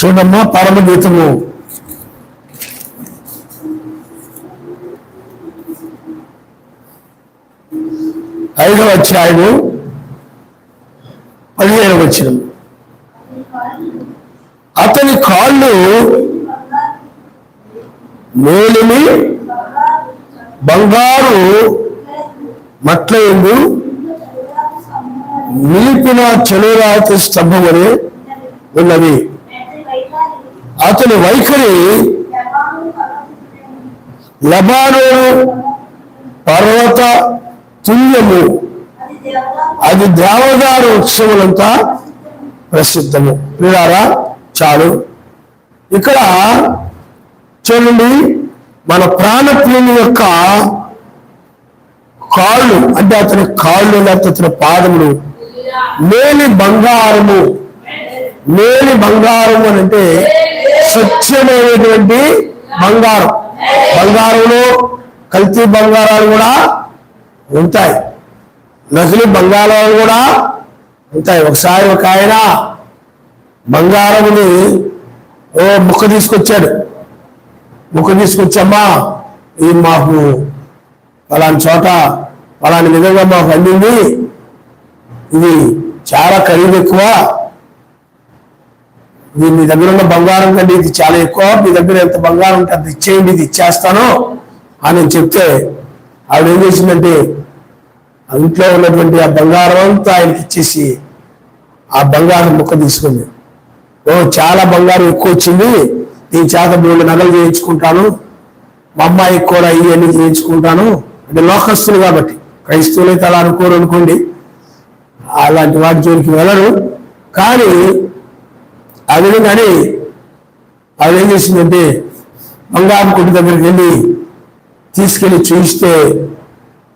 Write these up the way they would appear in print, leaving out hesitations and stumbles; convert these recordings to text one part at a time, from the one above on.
చూడమ్మా పరమగీతము 5వ అధ్యాయము 17వ వచనం. అతని కాళ్ళు మేలిమి బంగారు మట్లయందు నిలిపిన చెలురాతి స్తంభం వలె ఉన్నవి. అతని వైఖరి లెబానోను పర్వత తుల్యము, అది దేవదారు వృక్షములంతా ప్రసిద్ధము. ప్రియులారా, చాలు. ఇక్కడ చూడండి, మన ప్రాణప్రియుని యొక్క కాళ్ళు, అంటే అతని కాళ్ళు లేకపోతే అతని పాదములు మేలి బంగారము. మేలి బంగారం అని అంటే స్వచ్ఛమైనటువంటి బంగారం. బంగారంలో కల్తీ బంగారాలు కూడా ఉంటాయి, నకిలీ బంగారాలు కూడా ఉంటాయి. ఒకసారి ఒక ఆయన బంగారముని ముక్క తీసుకొచ్చాడు. ముక్క తీసుకొచ్చమ్మా, ఇది మాకు పలాని చోట పలాని విధంగా మాకు అందింది, ఇది చాలా ఖరీదు ఎక్కువ, ఇది మీ దగ్గర ఉన్న బంగారం కంటే ఇది చాలా ఎక్కువ, మీ దగ్గర ఎంత బంగారం ఉంటే అంత ఇచ్చేయండి, ఇది ఇచ్చేస్తాను అని చెప్తే ఆవిడ ఏం చేసిందంటే ఇంట్లో ఉన్నటువంటి ఆ బంగారం అంతా ఆయనకి ఇచ్చేసి ఆ బంగారం ముక్క తీసుకుంది. చాలా బంగారం ఎక్కువ వచ్చింది, నేను చేత 3 నగలు చేయించుకుంటాను, మా అమ్మాయికి కూడా ఇవన్నీ చేయించుకుంటాను. అంటే లోకస్తులు కాబట్టి, క్రైస్తవులు అయితే అలా అనుకోరు అనుకోండి, అలాంటి వాటి జోలికి వెళ్ళరు. కానీ ఆ విధంగానే ఆవిడ ఏం చేసిందంటే బంగారం కొట్టు దగ్గరికి వెళ్ళి తీసుకెళ్ళి చూయిస్తే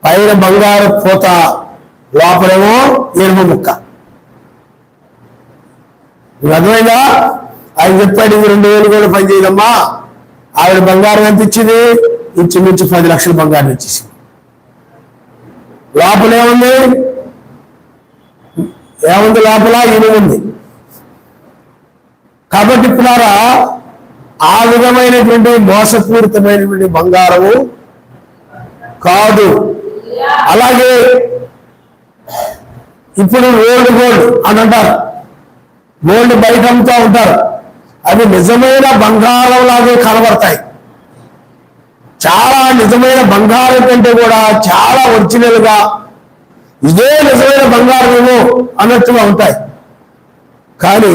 పైన బంగారం పోత, లోపలేమో ఎరుపు ముక్క. అర్థమైందా? ఆయన చెప్పాడు, ఇది 2,000 కూడా పని చేయదమ్మా. ఆవిడ బంగారం ఎంత ఇచ్చింది? ఇంచుమించు 10 లక్షల బంగారం ఇచ్చేసింది. లోపల ఏముంది? లోపల ఇనుముంది. కాబట్టి ఇప్పుడారా ఆ విధమైనటువంటి మోసపూరితమైనటువంటి బంగారము కాదు. అలాగే ఇప్పుడు రోల్డ్ గోల్డ్ అని అంటారు, గోల్డ్ బయట అమ్ముతూ ఉంటారు, అవి నిజమైన బంగారం లాగే కనబడతాయి. చాలా నిజమైన బంగారం కంటే కూడా చాలా ఒరిజినల్ గా ఇదే నిజమైన బంగారమేమో అన్నట్టుగా ఉంటాయి. కానీ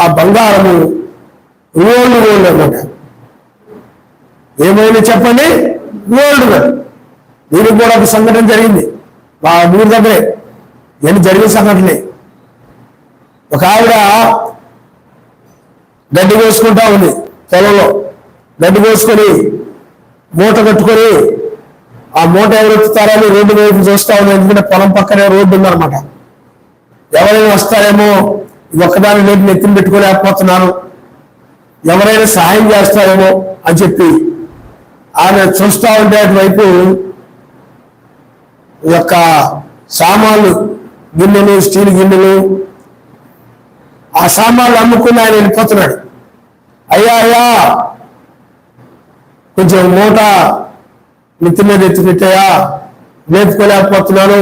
ఆ బంగారము రోల్డ్ గోల్డ్ అన్నమాట. ఏమైనా చెప్పండి, రోల్డ్ గోల్డ్. దీనికి కూడా ఒక సంఘటన జరిగింది మా ఊరి దగ్గరే. నేను జరిగిన సంఘటనే, ఒక ఆవిడ గడ్డి కోసుకుంటా ఉంది, పొలంలో గడ్డి కోసుకొని మూట కట్టుకొని ఆ మూట ఎవరు ఎత్తుతారని రోడ్డు వైపు చూస్తా ఉంది. ఎందుకంటే పొలం పక్కనే రోడ్డు ఉందన్నమాట. ఎవరైనా వస్తారేమో, ఇది ఒక్కదాని రేపు నెత్తిని పెట్టుకోలేకపోతున్నాను, ఎవరైనా సహాయం చేస్తారేమో అని చెప్పి ఆమె చూస్తా ఉంటే అటువైపు యొక్క సామాన్లు, గిన్నెలు, స్టీల్ గిన్నెలు, ఆ సామాన్లు అమ్ముకుని ఆయన వెళ్ళిపోతున్నాడు. అయ్యా కొంచెం మూట నెత్తి మీద ఎత్తి పెట్టాయా, లేపుకోలేకపోతున్నాను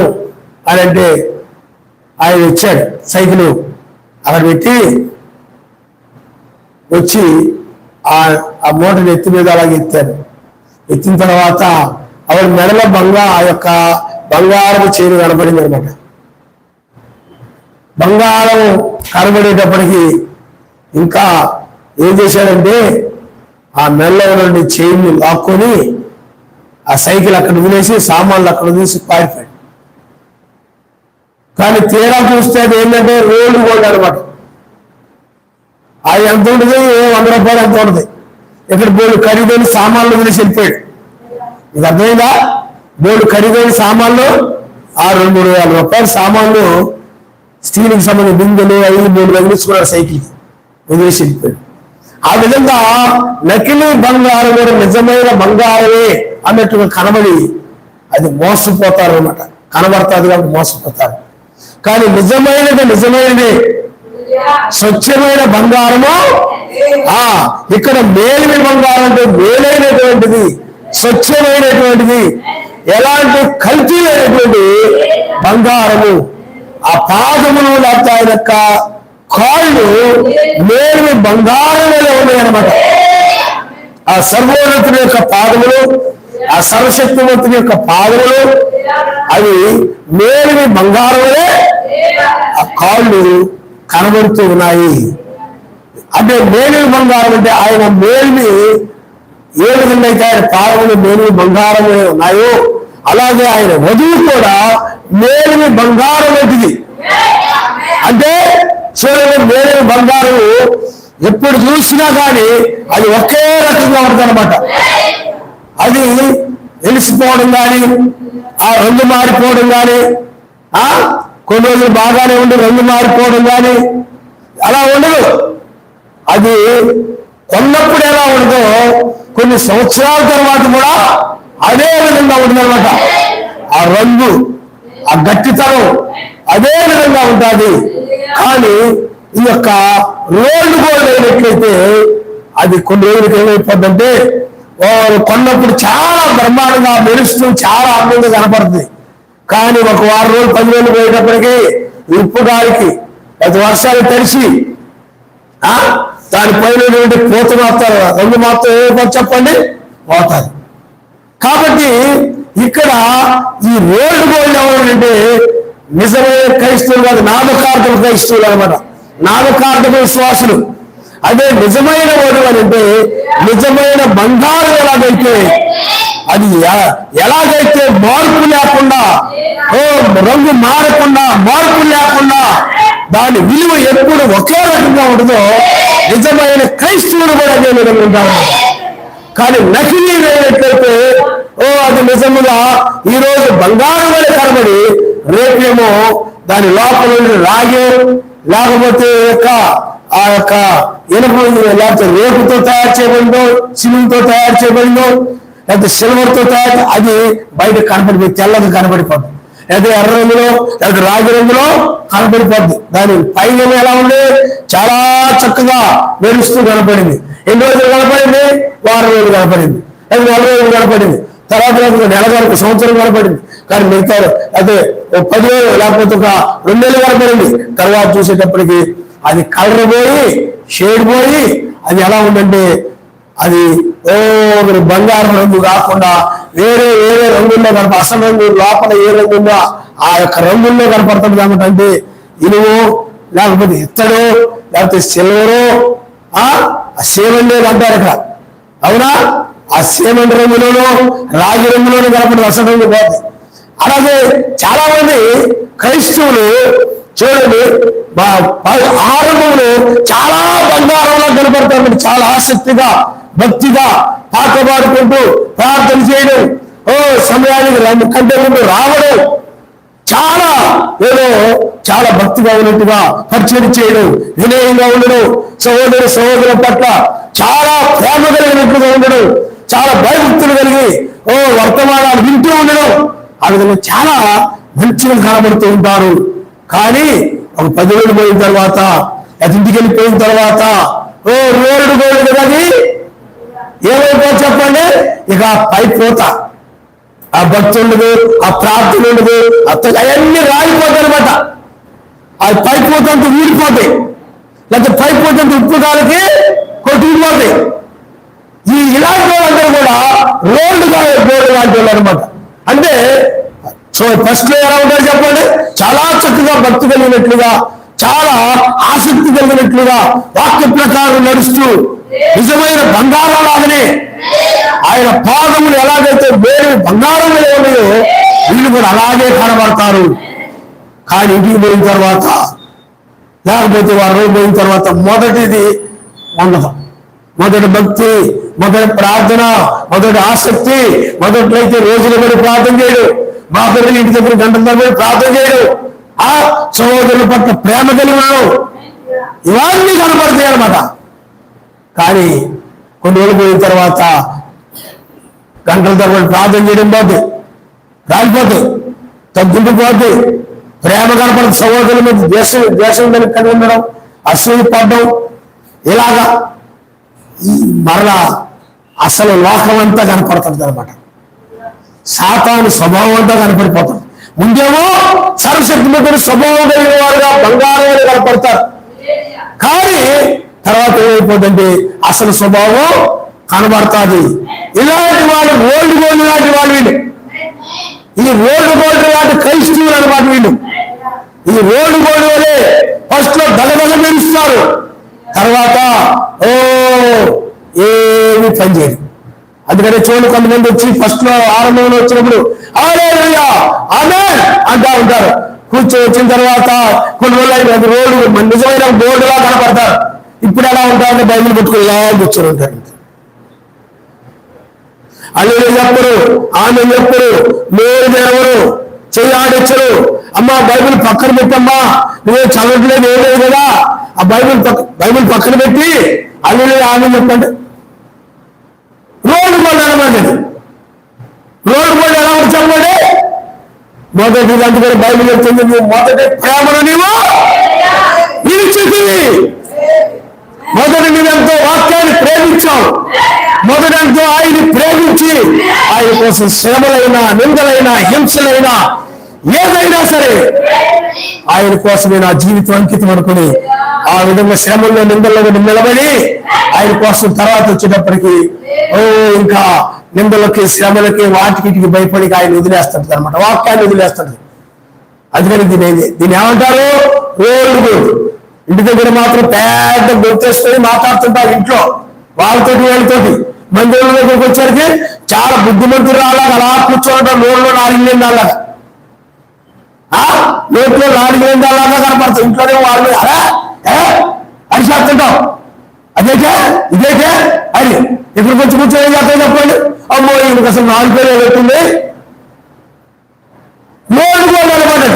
అని అంటే ఆయన వచ్చాడు, సైకిల్ అక్కడ పెట్టి వచ్చి ఆ మూటను ఎత్తి మీద అలాగే ఎత్తాడు. ఎత్తిన తర్వాత ఆవిడ మెడలో ఆ యొక్క బంగారం చైన్ కనబడింది అనమాట. బంగారం కనబడేటప్పటికి ఇంకా ఏం చేశాడంటే ఆ మెడలో నుండి చైన్ని లాక్కొని ఆ సైకిల్ అక్కడ వదిలేసి సామాన్లు అక్కడ వదిలేసి పారిపోయాడు. కానీ తీరా చూస్తే అది ఏంటంటే రోడ్డు గోల్డ్ అనమాట. అది ఎంత ఉంటుంది, 100 రూపాయలు ఎంత ఉంటుంది. ఇక్కడ బోర్డు ఖరీదైన సామాన్లు వదిలేసి వెళ్ళిపోయాడు. ఇది అర్థమైందా? బోర్డు ఖరీదైన సామాన్లు 2,000-3,000 రూపాయల సామాన్లు, స్టీల్కి సంబంధించిన బిందెలు అవి 3 వదిలేసుకున్నాడు, సైకిల్ వదిలేసి వెళ్ళిపోయాడు. ఆ విధంగా నకిలీ బంగారం కూడా నిజమైన బంగారమే అన్నట్టుగా కనబడి అది మోసపోతారు అన్నమాట. కనబడుతుంది కాబట్టి మోసపోతారు. కానీ నిజమైనది స్వచ్ఛమైన బంగారము ఇక్కడ మేలిమి బంగారం అంటే మేలైనటువంటిది, స్వచ్ఛమైనటువంటిది, ఎలాంటి కల్తీ లేనటువంటి బంగారము. ఆ పాదములు లేకపోతే ఆయన యొక్క కాళ్ళు మేలిమి బంగారం మీద ఉన్నాయన్నమాట. ఆ సర్వోన్నతుని యొక్క పాదములు, ఆ సర్వశక్తివంతుని యొక్క పాదములు అవి మేలిమి బంగారములే ఆ కాళ్ళు కనబడుతూ ఉన్నాయి. అంటే మేలిమి బంగారం అంటే ఆయన మేలిమి ఏ విధంగా అయితే ఆయన పాదములు మేలిమి బంగారమే ఉన్నాయో అలాగే ఆయన వధువు కూడా మేలిమి బంగారం వంటిది. అంటే చూడండి, మేలిమి బంగారం ఎప్పుడు చూసినా కానీ అది ఒకే రకంగా ఉంటుంది అనమాట. అది వెలిసిపోవడం కానీ, ఆ రంగు మారిపోవడం కానీ, కొన్ని రోజులు బాగానే ఉండి రంగు మారిపోవడం కానీ అలా ఉండదు. అది కొన్నప్పుడు ఎలా ఉండదో కొన్ని సంవత్సరాల తర్వాత కూడా అదే విధంగా ఉంటుందన్నమాట. ఆ రంగు, ఆ గట్టితనం అదే విధంగా ఉంటుంది. కానీ ఈ యొక్క రోల్డ్ గోల్డ్ అయినట్లయితే అది కొన్ని రోజులకి ఏమైపోద్దంటే కొన్నప్పుడు చాలా బ్రహ్మాండంగా మెరుస్తూ చాలా అందంగా కనపడుతుంది. కానీ ఒక వారం రోజులు 10 రోజులు పోయేటప్పటికీ ఉప్పు గాలికి అది వర్షాలు తడిసి దానిపైన పూత మాత్రం రంగు మాత్రం ఏమైపోతుంది చెప్పండి, పోతుంది. కాబట్టి ఇక్కడ ఈ రోల్డ్ గోల్డ్ ఎవరంటే నిజమైన క్రైస్తవులు కాదు, నామకార్థక క్రైస్తవులు అనమాట. నామకార్థక విశ్వాసులు. అదే నిజమైన వాడు అని అంటే నిజమైన బంగారం ఎలాగైతే అది ఎలాగైతే మార్పు లేకుండా, రంగు మారకుండా, మార్పు లేకుండా దాని విలువ ఎప్పుడు ఒకే రకంగా ఉంటుందో నిజమైన క్రైస్తవులు కూడా అదే విధంగా ఉంటారు. కానీ నకిలీ అయినట్లయితే అది నిజముగా ఈరోజు బంగారం వల్ల కనబడి రేపేమో దాని లోపల రాగే లేకపోతే ఆ యొక్క ఇనుప లేకపోతే రేపుతో తయారు చేయబడిందో, సిమెంట్తో తయారు చేయబడిందో, లేకపోతే సిల్వర్తో తయారు, అది బయట కనపడిపోయి తెల్లగా కనబడిపోద్ది. లేదా ఎర్ర రంగులో లేదా రాగి రంగులో కనబడిపోద్ది. దాని పైన ఎలా ఉంది, చాలా చక్కగా మెరుస్తూ కనపడింది. ఎన్ని రోజులు కనపడింది, వారం రోజులు కనపడింది, లేదా 40 రోజులు కనపడింది, తర్వాత నెల కనుక సంవత్సరం కనపడింది. కానీ మిగతా అయితే 10 రోజులు లేకపోతే ఒక 2 నెలలు కనపడింది. తర్వాత చూసేటప్పటికి అది కలర్ పోయి షేడ్ పోయి అది ఎలా ఉందంటే అది బంగారం రంగు కాకుండా వేరే వేరే రంగుల్లో అసలు రంగు లోపల ఏ రంగు ఉందో ఆ యొక్క రంగుల్లో కనపడుతుంది. కాబట్టి ఇనుము లేకపోతే ఇత్తడు లేకపోతే సిల్వరు ఆ సేమండేది అంటారు ఇక్కడ, అవునా? ఆ సేమండి రంగులోనూ రాగి రంగులోనూ కనపడుతుంది, అసలు రంగు పోతుంది. అలాగే చాలా మంది క్రైస్తవులు చూడండి ఆరంభంలో చాలా బంగారంలో కనపడతారు. చాలా ఆసక్తిగా భక్తిగా పాట పాడుకుంటూ ప్రార్థన చేయడం, సమయానికి కంటే ముందు రావడం, చాలా భక్తిగా ఉన్నట్టుగా పరిచయం చేయడం, వినయంగా ఉండడం, సహోదరుల పట్ల చాలా ప్రేమ కలిగినట్టుగా ఉండడం, చాలా భయభక్తులు కలిగి వర్తమానాలు వింటూ ఉండడం, ఆ విధంగా చాలా మంచిగా కనబడుతూ ఉంటారు. కానీ ఒక 10 రోజులు పోయిన తర్వాత ఇంటికి వెళ్ళిపోయిన తర్వాత రోడ్డు గోల్డ్ కదా అది ఏమైపో చెప్పండి, ఇక పైపోత ఆ భక్తి ఉండదు, ఆ ప్రార్థన ఉండదు, అవన్నీ రాలిపోతాయి అనమాట. అది పైపోతంత ఊడిపోతాయి, లేకపోతే పైపోతంత ఉప్పు కాలకి కొట్టుకుపోతాయి. ఇలాంటి వాళ్ళందరూ కూడా రోడ్డు గోల్డ్ లాంటి వాళ్ళు అనమాట. అంటే ఫస్ట్ లో ఎలా ఉంటారు చెప్పండి, చాలా చక్కగా భక్తి కలిగినట్లుగా, చాలా ఆసక్తి కలిగినట్లుగా వాక్య ప్రకారం నడుస్తూ నిజమైన బంగారం లాగానే ఆయన పాదములు ఎలాగైతే వేరే బంగారం ఉన్నాయో వీళ్ళు కూడా అలాగే కనబడతారు. కానీ ఇంటికి పోయిన తర్వాత లేకపోతే వారం పోయిన తర్వాత మొదటిది ఉండదు. మొదటి భక్తి, మొదటి ప్రార్థన, మొదటి ఆసక్తి, మొదట్లో అయితే రోజుల పడి ప్రార్థన చేయడం, మా పిల్లలు ఇంటి దగ్గర గంటల తరబడి ప్రార్థన చేయడం, ఆ సహోదరుల పట్ల ప్రేమ కలిగి ఉండడం, ఇవన్నీ కనపడతాయి అనమాట. కానీ కొన్ని రోజులు పోయిన తర్వాత గంటల తరబడి ప్రార్థన చేయడం పోతే రాలిపోతే తగ్గుంటూ పోతే ప్రేమ కనపడదు. సహోదరుల మీద ద్వేషం కలిగి ఉండడం, అసూయ పడడం, ఇలాగా ఈ మరలా అసలు లోకం అంతా కనపడుతుంది అనమాట. సాతాను స్వభావం అంతా కనపడిపోతుంది. ముందేమో సర్వశక్తిమంతుడు స్వభావం కలిగిన వారుగా బంగారం కనపడతారు. కానీ తర్వాత ఏమైపోతుందంటే అసలు స్వభావం కనబడుతుంది. ఇలాంటి వాళ్ళు ఓల్డ్ గోల్డ్ లాంటి వాళ్ళు వీళ్ళు. ఈ ఓల్డ్ గోల్డ్ లాంటి క్రైస్తవులు అనమాట వీళ్ళు. ఈ ఓల్డ్ గోల్డ్ వల్లే ఫస్ట్ లో దగదగ మెరుస్తారు, తర్వాత ఏమి పని చేయదు. అందుకనే చూడండి, కొంతమంది వచ్చి ఫస్ట్ లో ఆరంభంలో వచ్చినప్పుడు హల్లెలూయా ఆమేన్ అంటా ఉంటారు. కూర్చొని వచ్చిన తర్వాత కొన్ని రోజులు అది రోడ్డు నిజమైన బోర్డులా కనపడతారు. ఇప్పుడు ఎలా ఉంటారంటే బైబిల్ పట్టుకుని ఇలా కూర్చొని ఉంటారు. హల్లెలూయా చెప్పరు, ఆమె చెప్పరు, మీరు ఎవరు చెయ్యాడొచ్చరు. అమ్మా బైబిల్ పక్కన పెట్టమ్మా, నువ్వే చదవట్లేదు ఏలేదు కదా, ఆ బైబిల్ పక్కన పెట్టి హల్లెలూయా ఆమె చెప్పండి. రోడ్డు బోర్డు అనమాట. రోడ్డు బోర్డు ఎలా చెప్పండి. మొదటి అందుకని బైబిల్ చెప్తుంది, నువ్వు మొదటి ప్రేమను నీవు నిలిచితివి. మొదటి నువ్వెంతో వాక్యాన్ని ప్రేమించావు. మొదటంతో ఆయన్ని ప్రేమించి ఆయన కోసం శ్రమలైనా, నిందలైనా, హింసలైనా, ఏదైనా సరే ఆయన కోసమే నా జీవితం అంకితం అనుకుని ఆ విధంగా శ్రమల్లో, నిందల్లో నిలబడి ఆయన కోసం తర్వాత వచ్చేటప్పటికి ఇంకా నిందలకి, శ్రమలకి, వాటికి భయపడి ఆయన వదిలేస్తుంటది అనమాట. వాక్యాన్ని వదిలేస్తుంటది. అందుకని దీన్ని ఏమంటారు? Old gold. ఇంటి దగ్గర మాత్రం పెద్ద గుర్తేసుకొని మాట్లాడుతుంటారు ఇంట్లో వాళ్ళతోటి వీళ్ళతోటి. మందిరం దగ్గరికి వచ్చరికి చాలా బుద్ధిమంతులు అలాగా అలా కూర్చోవడం, నోట్లో 4 లేని అలాగా, నోట్లో 4 లేని అలాగా కనపడతాం. ఇంట్లోనే వాళ్ళు అలా అని చెప్తుంటాం. అదేకే ఇదేకే అని ఇక్కడికి వచ్చి కూర్చొని ఏం చేస్తాం చెప్పండి. అమ్మో ఈయనకి అసలు 4 పేరు అవుతుంది. నిలబడ్డది.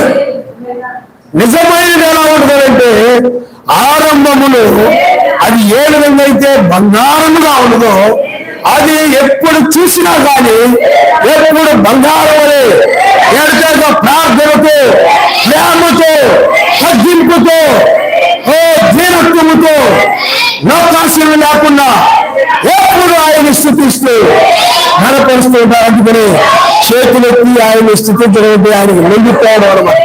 నిజమైనది ఎలా ఉంటుందంటే ఆరంభములో అది ఏ విధంగా అయితే బంగారముగా ఉన్నదో అది ఎప్పుడు చూసినా కానీ ఎప్పుడు బంగారం వలె ఎడతెగ ప్రార్థనతో, ప్రేమతో, తగ్గింపుతో, దీనత్వముతో, లోకాశయం లేకుండా ఎప్పుడు ఆయన్ని స్థుతిస్తూ బలపరుస్తూ ఉంటారు. అందుకని చేతులెత్తి ఆయన్ని స్థుతించడం ఆయనకి లొంగిపోవడం అనమాట.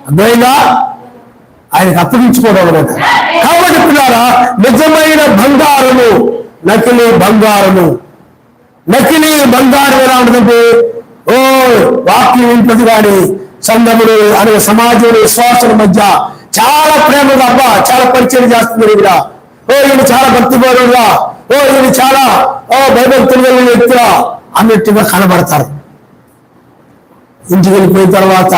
అర్థమైందా? ఆయనకు అప్పగించుకోవడం అనమాట. కాబట్టి పిల్లారా, నిజమైన బంగారము నకిలీ బంగారము. నకిలీ బంగారం ఎలా ఉంటుందంటే వాక్యం వింటది కానీ సంఘములు అనే సమాజంలో విశ్వాసుల మధ్య చాలా ప్రేమగా అబ్బా చాలా పరిచయం చేస్తుంది. ఇక్కడ ఈయన చాలా భక్తిపరుడుగా, ఈయన చాలా భయభక్తులు కలిగిన వ్యక్తిగా అన్నట్టుగా కనబడతారు. ఇంటికి వెళ్ళిపోయిన తర్వాత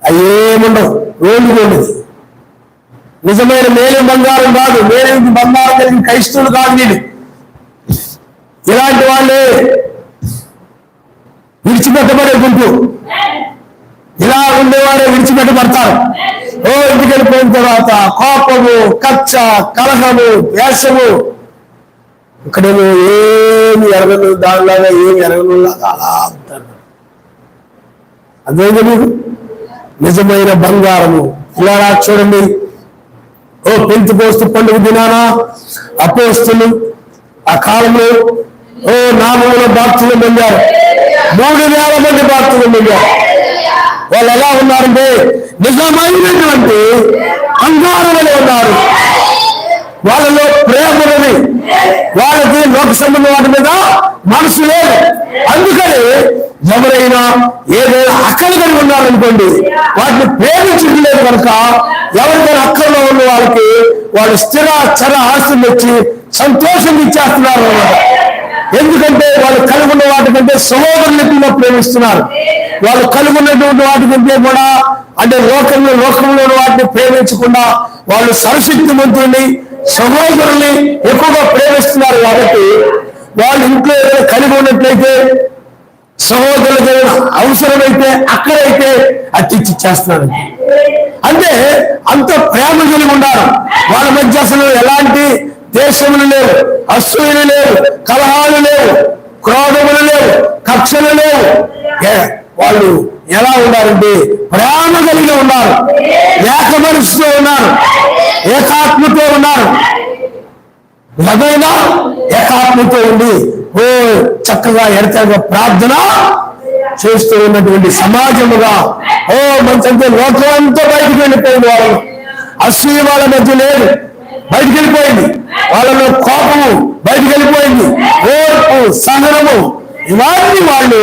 అయ్యేముండవు, రోడ్డు ఉండదు. నిజమైన మేలు బంగారం కాదు, మేలు బంగారం కలిగిన క్రైస్తవులు కాదు వీడు. ఇలాంటి వాళ్ళే విడిచిపెట్టబడే గుంపు. ఇలా ఉండేవాడే విడిచిపెట్టబడతారు. ఇంటికి వెళ్ళిపోయిన తర్వాత కోపము, కచ్చ, కలహము, వేషము, ఇక్కడేమో ఏమి ఎరగను, దానిలాగా ఏమి ఎరగనులాగా అలా ఉంటారు. అదేంటి మీరు నిజమైన బంగారము. ఇలా చూడండి, పెంతెకోస్తు పండుగ దినాన అపోస్తలులు ఆ కాలంలో నామములో బాప్తిజం పొందారు. 3,000 మంది బాప్తిజం పొందారు. వాళ్ళు ఎలా ఉన్నారంటే నిజమైనటువంటి బంగారం వలె ఉన్నారు. వాళ్ళలో ప్రేమ ఉన్నది, వాళ్ళకి లోక సంబంధం వాటి మీద మనసు లేదు. అందుకని ఎవరైనా ఏదైనా అక్కలు కలిగి ఉన్నారనుకోండి, వాటిని ప్రేమించలేదు కనుక ఎవరికైనా అక్కల్లో ఉన్న వాళ్ళకి వాళ్ళు స్థిర చర ఆస్తులు వచ్చి సంతోషం ఇచ్చేస్తున్నారు అన్నమాట. ఎందుకంటే వాళ్ళు కలిగి ఉన్న వాటి కంటే సహోదరులకి ప్రేమిస్తున్నారు. వాళ్ళు కలిగి ఉన్నటువంటి వాటి కంటే కూడా అంటే లోకంలో వాటిని ప్రేమించకుండా వాళ్ళు సర్వశక్తిమంతుల్ని, సహోదరుల్ని ఎక్కువగా ప్రేమిస్తున్నారు. కాబట్టి వాళ్ళు ఇంట్లో ఏదైనా కలిగి ఉన్నట్లయితే సహోదరులకు అవసరమైతే అక్కడైతే అతిచ్చి చేస్తున్నారు. అంటే అంత ప్రేమ కలిగి ఉన్నారు. వాళ్ళ మధ్య అసలు ఎలాంటి దేశములు లేవు, అసూయలు లేవు, కలహాలు లేవు, క్రోధములు లేవు, కక్షలు లేవు. వాళ్ళు ఎలా ఉన్నారంటే ప్రేమ కలిగి ఉన్నారు, ఏక మనసుతో ఉన్నారు, ఏకాత్మతో ఉన్నారు. లఘువుగా ఏకాత్మతో ఉండి ఓ చక్కగా ఎడతెగ ప్రార్థన చేస్తూ ఉన్నటువంటి సమాజముగా ఓ మంచి లోకం అంతా బయటికి వెళ్ళిపోయింది. వాళ్ళు అసూయ వాళ్ళ మధ్య లేదు, బయటికి వెళ్ళిపోయింది. వాళ్ళలో కోపము బయటికి వెళ్ళిపోయింది, ఓర్పు సహనము ఇవన్నీ వాళ్ళు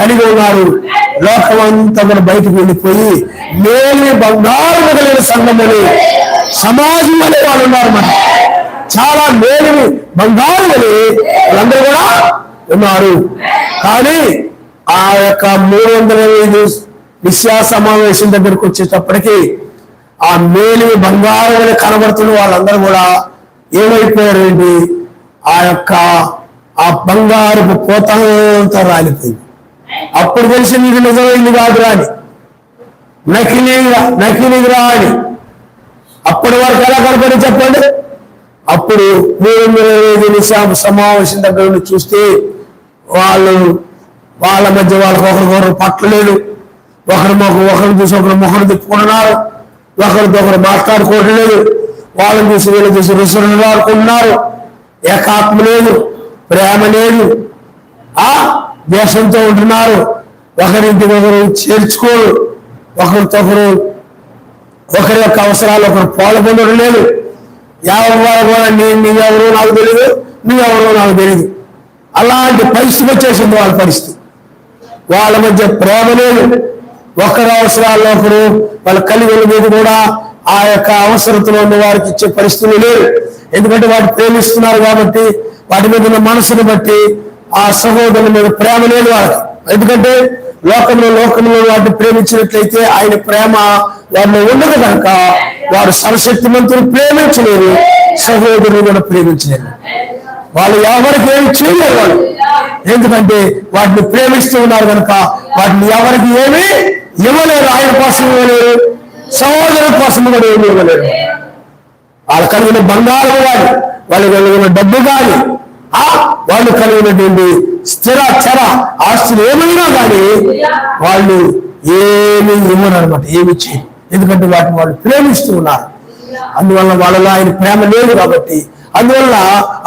కలిగి ఉన్నారు. లోకమంతా కూడా బయటకు వెళ్ళిపోయి మేలు బంగారు మొదలైన సంఘమని సమాజం అనే వాళ్ళు ఉన్నారు. మన చాలా మేలు బంగారు అని వాళ్ళందరూ కూడా ఉన్నారు. కానీ ఆ యొక్క 305 విశ్వాస సమావేశం దగ్గరకు వచ్చేటప్పటికి ఆ మేలు బంగారు అని కనబడుతున్న వాళ్ళందరూ కూడా ఏమైపోయారు ఏంటి, ఆ యొక్క ఆ బంగారు పోతంతా రాలిపోయింది. అప్పుడు తెలిసింది ఇది నిజమైంది కాదురా అని, నకిలీరా అని. అప్పటి వరకు ఎలా కనపడి చెప్పండి. అప్పుడు 305 సమావేశం దగ్గర నుండి చూస్తే వాళ్ళ మధ్య వాళ్ళకి ఒకరికొకరు పట్టలేదు. ఒకరు చూసి ఒకరు మొహం తిప్పుకుంటున్నారు, ఒకరితో ఒకరు మాట్లాడుకోవటం లేదు. వాళ్ళని చూసి వీళ్ళు చూసి రుసులు ఆడుకుంటున్నారు. ఏకాత్మ లేదు, ప్రేమ లేదు, దేశంతో ఉంటున్నారు. ఒకరింటికి ఒకరు చేర్చుకోరు, ఒకరితో ఒకరి యొక్క అవసరాలు ఒకరు పాల్గొనడం లేదు. ఎవరు కూడా నీవెవరో నాకు తెలియదు, నువ్వెవరో నాకు తెలియదు, అలాంటి పరిస్థితి వచ్చేసింది వాళ్ళ పరిస్థితి. వాళ్ళ మధ్య ప్రేమ లేదు, ఒకరి అవసరాల్లో ఒకరు వాళ్ళ కలిగుల మీద కూడా ఆ యొక్క అవసరతలో ఉన్న వారికి ఇచ్చే పరిస్థితులు లేవు. ఎందుకంటే వాటి ప్రేమిస్తున్నారు కాబట్టి, వాటి మీద ఉన్న మనసును బట్టి ఆ సహోదరుల మీద ప్రేమ లేదు వాళ్ళకి. ఎందుకంటే లోకంలో వాటిని ప్రేమించినట్లయితే ఆయన ప్రేమ వారిలో ఉండదు కనుక వారు సర్వశక్తిమంతులు ప్రేమించలేరు, సహోదరులు కూడా ప్రేమించలేరు. వాళ్ళు ఎవరికి ఏమి చేయలేరు వాళ్ళు, ఎందుకంటే వాటిని ప్రేమిస్తూ ఉన్నారు కనుక వాటిని ఎవరికి ఏమి ఇవ్వలేరు. ఆయన కోసం ఇవ్వలేరు, సహోదరుల కోసం కూడా ఏమి ఇవ్వలేరు. వాళ్ళు కలిగిన బంగారం కానీ, వాళ్ళు కలిగిన డబ్బు కానీ, వాళ్ళు కలిగినటువంటి స్థిర చర ఆస్తులు ఏమైనా కానీ వాళ్ళు ఏమి ఇవ్వరు అనమాట, ఏమి చేయరు. ఎందుకంటే వాటిని వాళ్ళు ప్రేమిస్తూ ఉన్నారు. అందువల్ల వాళ్ళలో ఆయన ప్రేమ లేదు కాబట్టి, అందువల్ల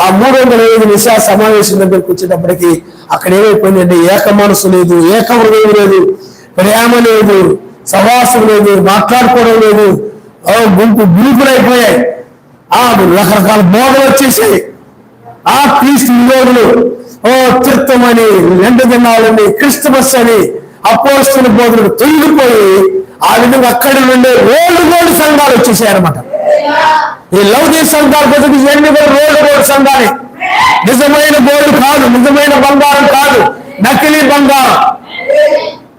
ఆ 305 విశ్వాస సమావేశం దగ్గరికి వచ్చేటప్పటికి అక్కడ ఏమైపోయిందంటే ఏక మనసు లేదు, ఏక హృదయం లేదు, ప్రేమ లేదు, సహవాసం లేదు, మాట్లాడుకోవడం లేదు. గ్రూపులు అయిపోయాయి, రకరకాల బోధలు వచ్చేసాయి. క్రీస్తు విరోధులు తీర్థమని, 2 దినాలని, క్రిస్టమస్ అని అపోస్తలుల బోధనకు తొలగిపోయి ఆ విధంగా అక్కడి నుండి రోడ్డు సంఘాలు వచ్చేసాయి అనమాట. ఈ లౌకిక సంఘాలు బతుకు ఇవన్నీ కూడా రోడ్డు సంఘాలే. నిజమైన గోల్డ్ కాదు, నిజమైన బంగారం కాదు, నకిలీ బంగారం.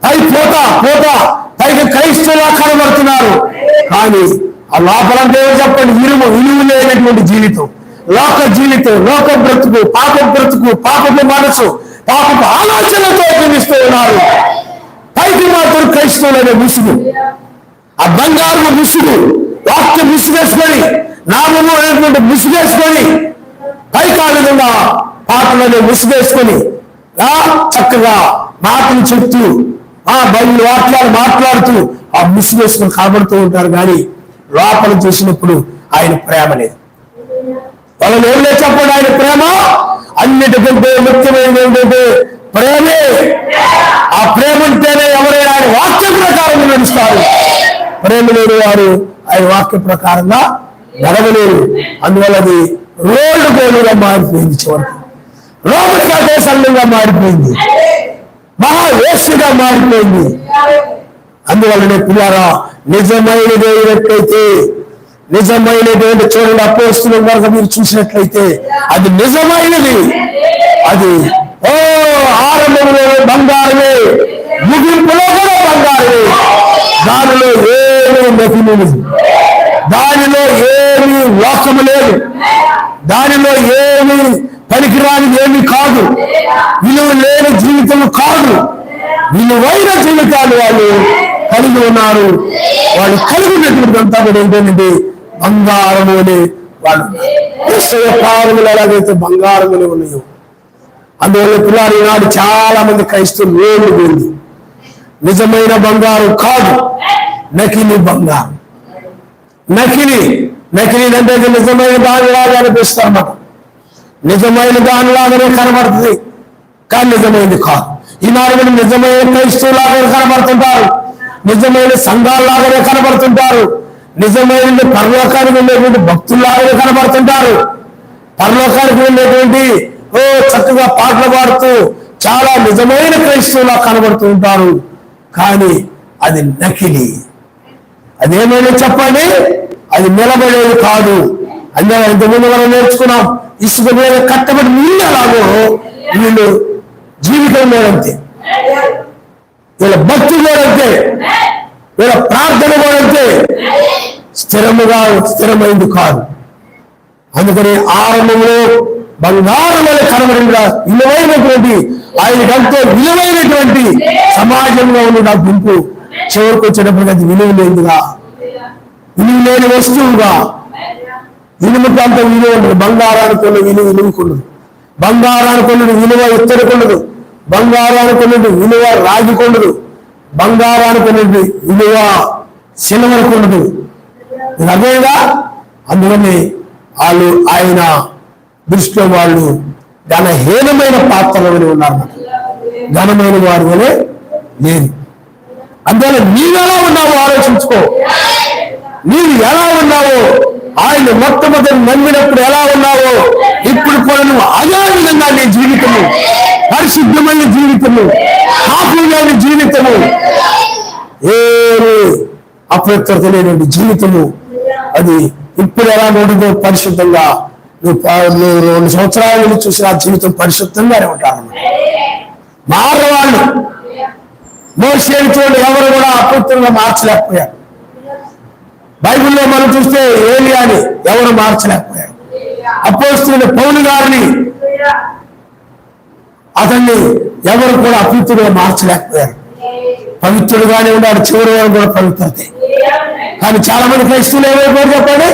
పై పోతా పైకి క్రైస్తవులా కనబడుతున్నారు. కానీ ఆ లోపలంటే చెప్పండి, విలువ లేనటువంటి జీవితం, లోక జీవితం, లోక బ్రతుకు, పాపపు మనసు, పాపపు ఆలోచనలతో జీవిస్తూ ఉన్నారు. పైకి మాత్రం క్రైస్తవులనే ముసుగు, ఆ బంగారు ముసుగు, వాక్య ముసుగేసుకొని, నామము అనేటువంటి ముసుగేసుకొని, పైకి ఆ విధంగా పాటలనే ముసుగేసుకొని చక్కగా మాటలు చెప్తూ బయలు వాక్యాలు మాట్లాడుతూ ఆ ముసుగేసుకొని కనబడుతూ ఉంటారు. కానీ లోపల చూసినప్పుడు ఆయన ప్రేమ లేదు. వాళ్ళని ఏం లేదు చెప్పండి, ఆయన ప్రేమ అన్నిటికంటే ముఖ్యమైనది ఏంటంటే ప్రేమే. ఆ ప్రేమ ఉంటేనే ఎవరైనా ఆయన వాక్యం ప్రకారం నడుస్తారు. ప్రేమ లేని వారు ఆయన వాక్య ప్రకారంగా నడవలేరు. అందువల్ల అది రోడ్డు గోలుగా మారిపోయింది, చివరికి రోడ్డు కాదే సంఘంగా మారిపోయింది, మహావేశ్యగా మారిపోయింది. అందువల్లనే పిల్లారా, నిజమైనది ఏదైతే నిజమైనటువంటి చూడండి, అపోస్తలుల వరకు మీరు చూసినట్లయితే అది నిజమైనది. అది ఆరంభంలో బంగారమే, ముగింపులో కూడా బంగారమే. దానిలో ఏమీ నకిలీ లేదు, దానిలో ఏమీ లోకము లేదు, దానిలో ఏమీ పనికిరానిది ఏమీ కాదు, విలువ లేని జీవితం కాదు. విలువైన జీవితాలు వాళ్ళు కలిగి ఉన్నారు. వాళ్ళు కలిగి ఉన్నటువంటి అంతా కూడా ఏంటంటే బంగారము అనే వాళ్ళు పాదములు ఎలాగైతే బంగారములు ఉన్నాయో. అందువల్ల పిల్లలు ఈనాడు చాలా మంది క్రైస్తవులు వేలు పోయింది. నిజమైన బంగారం కాదు, నకిలీ బంగారం. నకిలీ అంటే నిజమైన దానిలాగా అనిపిస్తారన్నమాట. నిజమైన దానిలాగానే కనబడుతుంది, కానీ నిజమైనది కాదు. ఈనాడు నిజమైన క్రైస్తవులాగానే కనబడుతుంటారు, నిజమైన సంఘాలలాగానే కనబడుతుంటారు, నిజమైన పరలోకానికి వెళ్ళేటువంటి భక్తుల్లాగానే కనబడుతుంటారు. పరలోకానికి వెళ్ళేటువంటి చక్కగా పాటలు పాడుతూ చాలా నిజమైన క్రైస్తవులా కనబడుతూ ఉంటారు, కానీ అది నకిలీ. అదేమైనా చెప్పండి, అది నిలబడేది కాదు. అంటే ఇంతకుముందు మనం నేర్చుకున్నాం, ఇసుక మీద కట్టబడి నీళ్ళు ఎలాగో వీళ్ళు జీవితం లేదంతే, వీళ్ళ భక్తి లేదంతే, వీళ్ళ ప్రార్థన లేదంతే, స్థిరమైంది కాదు. అందుకని ఆరంభంలో బంగారం వల్ల కనబడిన విలువైనటువంటి ఆయనకంటే విలువైనటువంటి సమాజంలో ఉన్న గుంపు చివరికి వచ్చేటప్పటికి అది విలువ లేదుగా, విలువ లేని వస్తువుగా, ఇనుముకి అంత విలువ ఉండదు, బంగారానికి ఉన్న విలువ ఇనుముకుండదు, బంగారానికి ఉన్న విలువ ఇత్తడికుండదు, బంగారానికి ఉన్న విలువ రాగికొండదు, బంగారానికి ఉన్న విలువ సిల్వరకు ఉండదు. అదేగా అందుకని వాళ్ళు ఆయన దృష్టిలో వాళ్ళు ఘనహీనమైన పాత్రలు ఉన్నారు, ఘనమైన వారు వలె లేదు. అందువల్ల నీవు ఎలా ఉన్నావో ఆలోచించుకో. నీవు ఎలా ఉన్నావో, ఆయన మొట్టమొదటి నమ్మినప్పుడు ఎలా ఉన్నావో ఇప్పుడు కూడా నువ్వు అదే విధంగా నీ జీవితము, పరిశుద్ధమైన జీవితము, పాపమైన జీవితము, ఏమి అపవిత్రత లేని జీవితము, అది ఇప్పుడు ఎలా ఉండదో పరిశుద్ధంగా నువ్వు 2 సంవత్సరాల నుండి చూసిన ఆ జీవితం పరిశుద్ధంగానే ఉంటారు. మారవాళ్ళు మోషేని చూడండి, ఎవరు కూడా అపవిత్రంగా మార్చలేకపోయారు. బైబిల్లో మనం చూస్తే ఏలియాని ఎవరు మార్చలేకపోయారు. అపోస్తలుడైన పౌలు గారిని అతన్ని ఎవరు కూడా అపవిత్రుడుగా మార్చలేకపోయారు. పవిత్రుడుగానే ఉన్నాడు, చివరి వరకు కూడా పవిత్రతే. కానీ చాలా మంది క్రైస్తవులు ఏమైపోయారు చెప్పండి,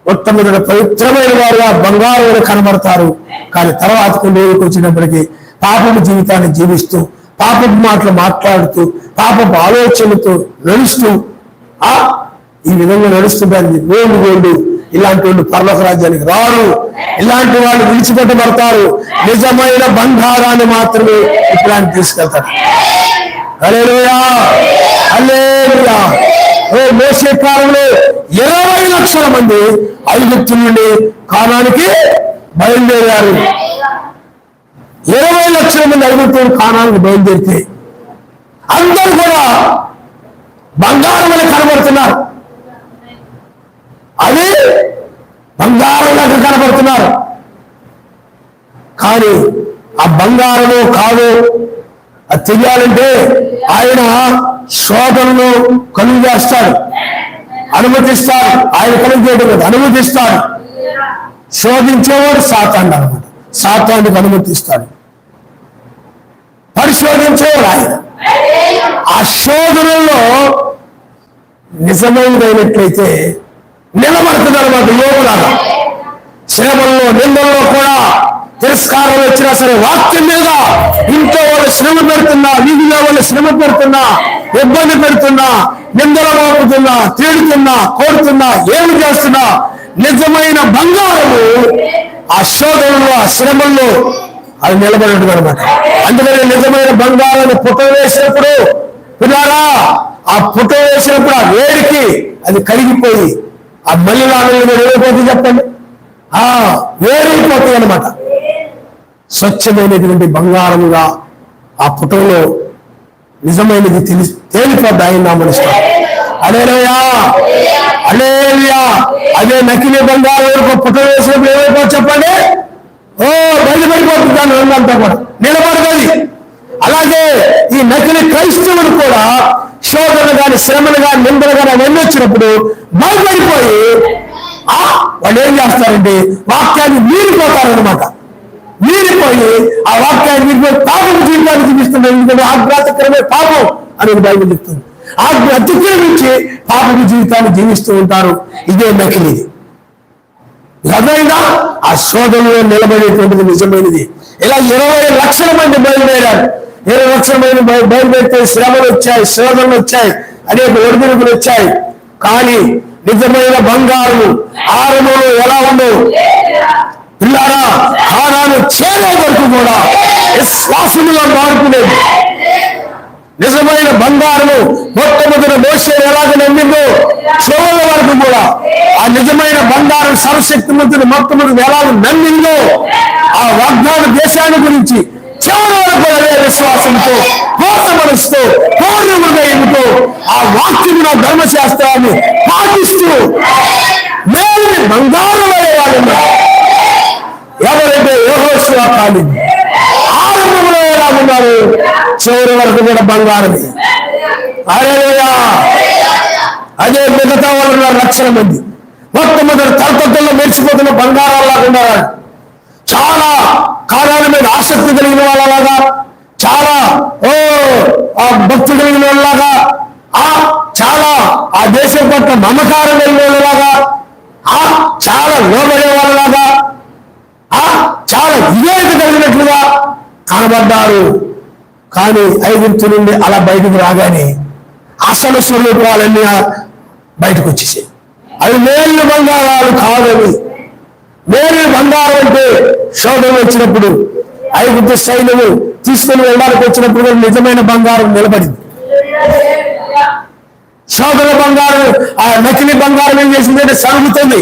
మొట్టమొదటి పవిత్రమైన వారుగా బంగారు కనబడతారు, కానీ తర్వాత కొన్ని వచ్చినప్పటికీ పాపపు జీవితాన్ని జీవిస్తూ, పాపపు మాటలు మాట్లాడుతూ, పాపపు ఆలోచనలతో నడుస్తూ ఈ విధంగా నడుస్తుంటారు. వేళ్ళు ఇలాంటి వాళ్ళు పరలోక రాజ్యానికి రారు, ఇలాంటి వాళ్ళు విడిచిపెట్టబడతారు. నిజమైన బంగారాన్ని మాత్రమే ఇప్పుడు తీసుకెళ్తారు. హల్లెలూయా, హల్లెలూయా. మోషే కాలంలో 20 లక్షల మంది ఐగుప్తు నుండి కానానికి బయలుదేరారు. 20 లక్షల మంది ఐగుప్తు కానానికి బయలుదేరితే అందరూ కూడా బంగారం వల్ల కనబడుతున్నారు, అదే బంగారం లాగా కనబడుతున్నారు. కానీ ఆ బంగారమో కాదో అది తెలియాలంటే ఆయన శోధనను కలుగు చేస్తాడు, అనుమతిస్తాడు. ఆయన కలుగు చేయడం కదా, అనుమతిస్తాడు. శోధించేవాడు సాతాను అనమాట, సాతానికి అనుమతిస్తాడు. పరిశోధించేవాడు ఆయన. ఆ శోధనలో నిజమైనట్లయితే నిలబడుతుంది అనమాట. యోగులాగా శ్రమల్లో నిందల్లో కూడా తిరస్కారం వచ్చినా సరే వాక్యం మీద ఇంట్లో వాళ్ళు శ్రమ పెడుతున్నా, వీధిలో వాళ్ళు శ్రమ పెడుతున్నా, ఇబ్బంది పెడుతున్నా, నిందలు మోపుతున్నా, తీడుతున్నా, కోరుతున్నా, ఏమి చేస్తున్నా నిజమైన బంగారము ఆ శోధనలో, ఆ శ్రమల్లో అది నిలబడి అనమాట. అందుకని నిజమైన బంగారాన్ని పుట్ట వేసినప్పుడు పిల్లారా, ఆ పుట్ట వేసినప్పుడు ఆ వేడికి అది కరిగిపోయి ఆ మల్లిలాగా ఏమైపోతుంది చెప్పండి, వేరైపోతుంది అనమాట. స్వచ్ఛమైనటువంటి బంగారముగా ఆ పుటంలో నిజమైనది తేలిపోద్ది. ఆయన నామనిస్తాం. హల్లెలూయా, హల్లెలూయా. అదే నకిలీ బంగారం పుట్ట వేసినప్పుడు ఏమైపోతుంది చెప్పండి, బయలుపడిపోతుంది దాని రంగంతా కూడా నిలబడుతుంది. అలాగే ఈ నకిలీ క్రైస్తవులు కూడా శోధన కానీ, శ్రమలు కానీ, నిందలు కానీ అవన్నీ వచ్చినప్పుడు బయలుపడిపోయి వాళ్ళు ఏం చేస్తారంటే వాక్యాన్ని మీరిపోతారనమాట. మీరిపోయి ఆ వాక్యాన్ని మీరిపోయి పాపం జీవితాన్ని చూపిస్తున్నారు. ఎందుకంటే ఆజ్ఞాతకరమే పాపం అనేది బైబిల్ చెప్తుంది. అతిక్రమించి పాపపు జీవితాన్ని జీవిస్తూ ఉంటారు. ఇదే నకిలీది. అదైనా ఆ శోధనలో నిలబడేటువంటిది నిజమైనది. ఇలా 20 లక్షల మంది బయలుదేరారు. 20 లక్షల మంది బయలుదేరితే శ్రమలు వచ్చాయి, శోధనలు వచ్చాయి, అనేక ఒడిదుడుకులు వచ్చాయి. కానీ నిజమైన బంగారం ఆరంభంలో ఎలా ఉందో పిల్లారా, కానాను చేరే వరకు కూడా విశ్వాసములో మార్పు లేదు. నిజమైన బంగారము మొట్టమొదటి మోషే ఎలాగ నమ్మిందో చివరి వరకు కూడా ఆ నిజమైన బంగారం సర్వశక్తిమంతుడు మొట్టమొదటి ఎలాగ నమ్మిందో ఆ వాగ్దాన దేశాన్ని గురించి చివరి వరకు అదే విశ్వాసంతో, పూర్ణ మనసుతో, పూర్ణ హృదయంతో ఆ వాక్యమున ధర్మశాస్త్రాన్ని పాటిస్తూ మేలుని బంగారం అయ్యేవాళ్ళు ఎవరైతే యెహోషువ కాలింది ఆరంభంలో ఎలా ఉన్నారు, చివరి వరకు కూడా బంగారమే. హల్లెలూయా. అదే మిగతా వాళ్ళు ఉన్నారు లక్షల మంది, మొట్టమొదటి తలతల్లో మెరిసిపోతున్న బంగారాలాగా ఉన్నారు. చాలా కాలాల మీద ఆసక్తి కలిగిన వాళ్ళలాగా, చాలా ఆ భక్తి కలిగిన వాళ్ళలాగా, చాలా ఆ దేశం పట్ల మమకారం కలిగిన వాళ్ళలాగా, చాలా లోబడే వాళ్ళలాగా, చాలా వివేక కలిగినట్లుగా కనబడ్డారు. కానీ ఐగుప్తు నుండి అలా బయటకు రాగానే అసలు స్వరూపాలన్నీ బయటకు వచ్చేసాయి. అవి మేలు బంగారాలు కాదని. మేలు బంగారం అంటే శోధన వచ్చినప్పుడు ఐగుప్తు సైన్యము తీసుకుని వెళ్ళడానికి వచ్చినప్పుడు నిజమైన బంగారం నిలబడింది. శోధన బంగారం, ఆ నకిలీ బంగారం ఏం చేసిందంటే సరుగుతుంది.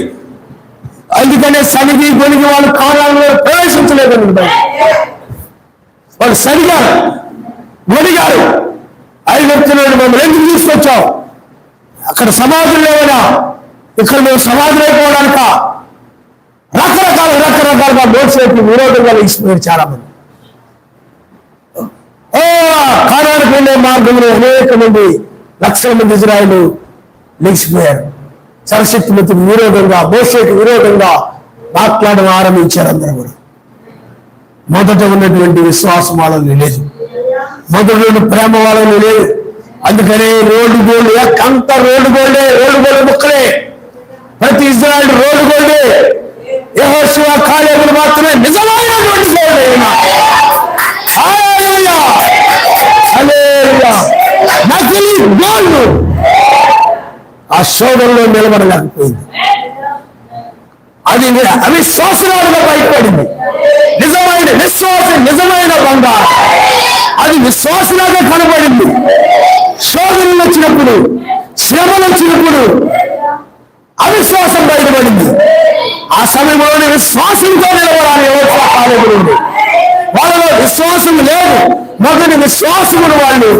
అందుకనే సనిగి గొనిగి వాళ్ళు కాలంలో ప్రవేశించలేదండి. వాళ్ళు సరిగారు, గొనిగారు. ఐగుప్తులను మమ్మల్ని ఎందుకు తీసుకొచ్చావు? అక్కడ సమాధులు లేవనా? ఇక్కడ మేము సమాధులు అయిపోవడానిక? రకరకాలుగా మోసేపు విరోధంగా లేచిపోయారు చాలా మంది. కానానికి వెళ్ళే మార్గంలో అనేక మంది, లక్షల మంది ఇజ్రాయేలు లేచిపోయారు. సర్వశక్తిమంతుడికి విరోధంగా, మోషేకి విరోధంగా మాట్లాడడం ఆరంభించారు. అందరూ కూడా మొదట ఉన్నటువంటి విశ్వాసం వాళ్ళని లేదు, మొదటి ప్రేమ వాళ్ళని లేదు. అందుకనే రోడ్డు గోల్డ్, అంత రోడ్డు గోల్డే, రోడ్డు గోల్డ్ ముక్కలే. ప్రతి ఇజ్రాయేల్ రోడ్డు గోల్డే. యెహోషువ కాలేబులు మాత్రమే నిజమైనటువంటి గోల్డ్. హల్లెలూయా, హల్లెలూయా. నకిలీ గోల్డ్ ఆ శోధనలో నిలబడలేకపోయింది. అది అవిశ్వాసంగా బయటపడింది. నిజమైన విశ్వాసం, నిజమైన బంగారం అది విశ్వాసంగా కనబడింది. శోధనలు వచ్చినప్పుడు, శ్రమలు వచ్చినప్పుడు అవిశ్వాసం బయటపడింది. ఆ సమయంలోనే విశ్వాసంతో నిలబడాలి. ఎవరు కాలేబులు వాళ్ళలో విశ్వాసం లేదు. మొదటి విశ్వాసమును వాళ్ళు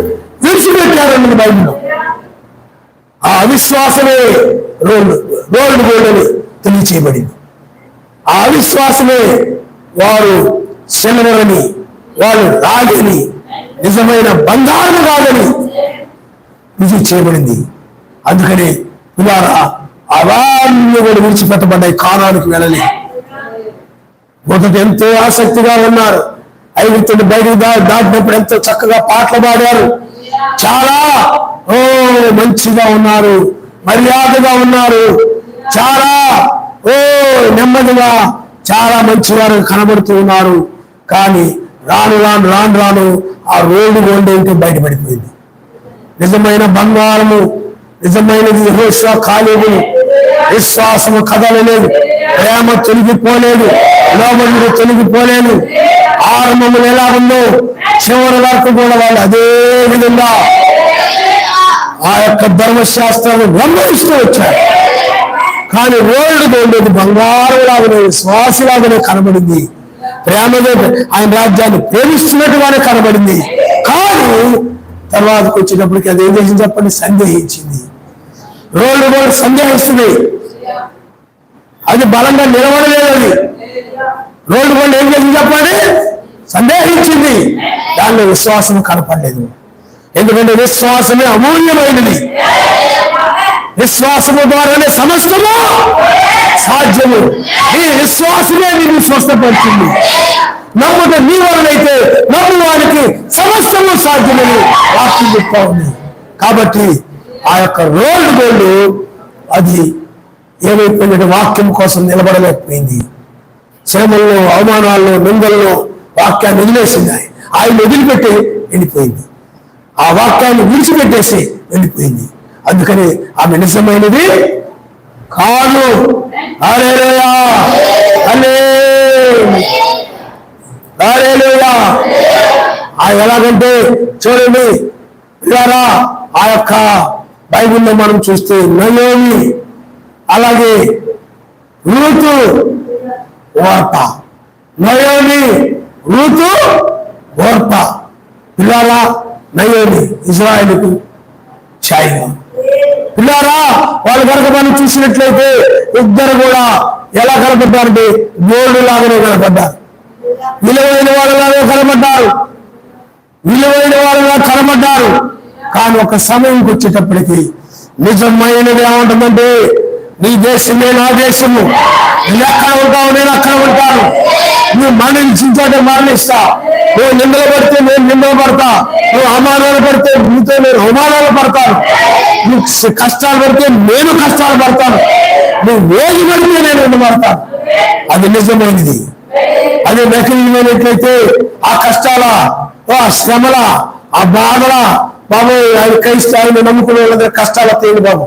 విడిచిపెట్టారండి బైబిల్లో. ఆ అవిశ్వాసమే గోల్డ్ అని తెలియచేయబడింది. ఆ అవిశ్వాసమే వారు శిలవరని, వాళ్ళు రాగని, నిజమైన బంగారం కాదని రుజువు చేయబడింది. అందుకని ఇలా అవన్నీ కూడా విడిచిపెట్టబడ్డాయి. కానానికి వెళ్ళలే. మొదట ఎంతో ఆసక్తిగా ఉన్నారు. ఐగుప్తుని బయటకు దాటినప్పుడు ఎంతో చక్కగా పాటలు పాడారు. చాలా మంచిగా ఉన్నారు, మర్యాదగా ఉన్నారు, చాలా నెమ్మదిగా, చాలా మంచివారు కనబడుతూ ఉన్నారు. కానీ రాను ఆ రోడ్డు గోల్డ్ ఏంటో బయటపడిపోయింది. నిజమైన బంగారము, నిజమైనది యెహోషువ కాలేబు. విశ్వాసము కదలలేదు, ప్రేమ తొలగిపోలేదు, లోబడి తొలగిపోలేదు. ఆరంభములు ఎలా ఉందో చివరి వరకు కూడా వాళ్ళు అదే విధంగా ఆ యొక్క ధర్మశాస్త్రాన్ని గమనిస్తూ వచ్చారు. కానీ రోడ్డు గోల్డ్ బంగారం లాగానే, విశ్వాసలాగానే కనబడింది. ప్రేమగా ఆయన రాజ్యాన్ని ప్రేమిస్తున్నట్టుగానే కనబడింది. కానీ తర్వాతకు వచ్చేటప్పటికి అది ఏం చేసింది చెప్పండి? సందేహించింది. రోడ్డు గోల్డ్ సందేహిస్తుంది. అది బలంగా నిలబడలేదు. అది రోడ్డు గోల్డ్ ఏం చేసింది చెప్పండి? సందేహించింది. దానిలో విశ్వాసం కనపడలేదు. ఎందుకంటే విశ్వాసమే అమూల్యమైనది. విశ్వాసము ద్వారానే సమస్తము సాధ్యము. ఈ విశ్వాసమే నిన్ను స్వస్థపరిచింది. నమ్ముట నీ వలనైతే నమ్మువానికి సమస్తము సాధ్యమని వాక్యం చెప్తా ఉంది. కాబట్టి ఆ యొక్క రోడ్డు గోల్డ్ అది ఏమైపోయిందంటే వాక్యం కోసం నిలబడలేకపోయింది. శ్రమల్లో, అవమానాల్లో, నిందల్లో వాక్యాన్ని వదిలేసింది. ఆయన వదిలిపెట్టి వెళ్ళిపోయింది. ఆ వాక్యాన్ని విడిచిపెట్టేసి వెళ్ళిపోయింది. అందుకని ఆమె నిజమైనది కాదు. హల్లెలూయా, హల్లెలూయా. హల్లెలూయా. ఎలాగంటే చూడండి పిల్లారా, ఆ యొక్క బైబిల్లో మనం చూస్తే నయోమి, అలాగే Ruth, Orpah. Naomi, Ruth, Orpah. పిల్లారా, నయోమి ఇజ్రాయేలుకు ఛాయగా. పిల్లారా, వాళ్ళు కనుక మనం చూసినట్లయితే ఇద్దరు కూడా ఎలా కనపడ్డారంటే గోల్డ్ లాగానే కనపడ్డారు, విలువైన వాళ్ళలాగా కనపడ్డారు, విలువైన వాళ్ళగా కనపడ్డారు. కానీ ఒక సమయంకి వచ్చేటప్పటికి నిజమైనది ఏమంటుందంటే, నీ దేశమే నా దేశము, నేను ఎక్కడ ఉంటావు నేను అక్కడ ఉంటాను, నువ్వు మరణించాటే మరణిస్తా, నువ్వు నిందలు పడితే నేను నిందలు పడతా, నువ్వు అవమానాలు పడితే నీతో నేను అవమానాలు పడతాను, నువ్వు కష్టాలు పడితే నేను కష్టాలు పడతాను, నువ్వు వేగి పడితే నేను నిందపడతాను. అది నిజమైనది. అది నకిలీమైనట్లయితే ఆ కష్టాల, ఆ శ్రమల, ఆ బాధల, బాబు ఆయన క్రైస్తవ ఆయన నమ్ముకునే వాళ్ళ దగ్గర కష్టాలు వస్తాయండి బాబు,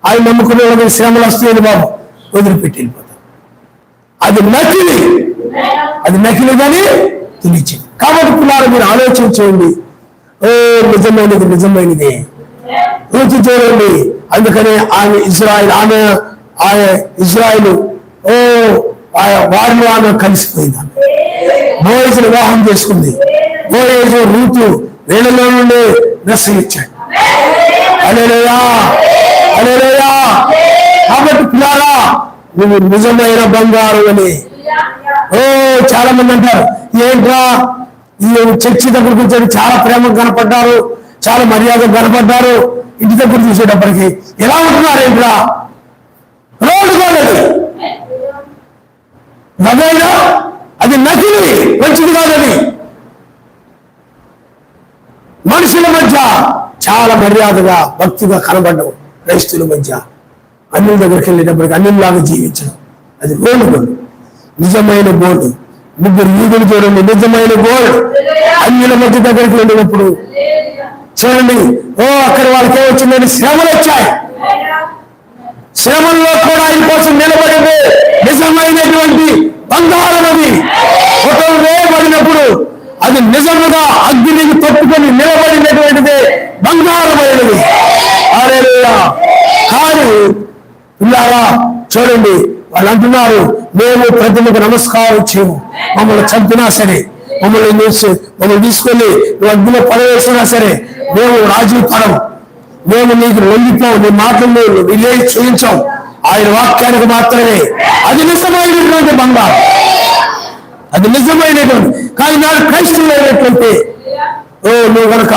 ఆయన నమ్ముకునే వాళ్ళ దగ్గర శ్రమలు వస్తాయండి బాబు, వదిలిపెట్టి వెళ్ళిపోతాం. అది నకిలీ, అది నకిలీ కానీ తెలియచేది. కాబట్టి పిల్లలు మీరు ఆలోచన చేయండి, ఓ నిజమైనది నిజమైనది రుచి చూడండి. అందుకనే ఆమె ఇజ్రాయిల్, ఆమె ఇజ్రాయిల్ ఓ వారిలో ఆమె కలిసిపోయింది. బోయజును వివాహం చేసుకుంది. బోయజు రూతు వేళలో నుండి దర్శనం ఇచ్చాడు. హల్లెలూయా, హల్లెలూయా. కాబట్టి పిల్లారా, నువ్వు నిజమైన బంగారు అని. చాలా మంది అంటారు, ఏంట్రా ఈ చర్చి దగ్గరకు వచ్చి చాలా ప్రేమ కనపడ్డారు, చాలా మర్యాద కనపడ్డారు, ఇంటి దగ్గర చూసేటప్పటికి ఎలా ఉంటున్నారు ఏంట్రా, రోడ్డు కాలేదు నదైనా అది నకిలీ, మంచిది కాదని. మనుషుల మధ్య చాలా మర్యాదగా భక్తిగా కనబడ్డవు, క్రైస్తువుల మధ్య అన్యుల దగ్గరికి వెళ్ళేటప్పటికి అన్యుల్లాగా జీవించడం, అది గోల్డ్. నిజమైన గోల్డ్. ముగ్గురు ఈగులు చూడండి, నిజమైన గోల్డ్. అన్యుల మధ్య దగ్గరికి వెళ్ళినప్పుడు చూడండి, అక్కడ వాళ్ళకి ఏమొచ్చిందని శ్రమలు వచ్చాయి. శ్రమల్లో కూడా ఆయన కోసం నిలబడింది నిజమైనటువంటి బంగారం. అది ఒకరు వేయబడినప్పుడు అది నిజముగా అగ్నికి తట్టుకొని నిలబడినటువంటిది బంగారమైనది. హల్లెలూయా. కానీ పిల్లారా చూడండి, వాళ్ళు అంటున్నారు, మేము ప్రతిమకు నమస్కారం చేయము, మమ్మల్ని చంపినా సరే, మమ్మల్ని తీసుకొని నువ్వు అగ్నిలో పడవేసినా సరే మేము రాజీ పడము, మేము నీకు లొంగిపోవు, నీ మాటలు విలేజ్ చూపించాం, ఆయన వాక్యానికి మాత్రమే. అది నిజమైనటువంటి బంగారం, అది నిజమైనటువంటి. కానీ నాడు క్రైస్తవులు అయినట్లయితే, నువ్వు కనుక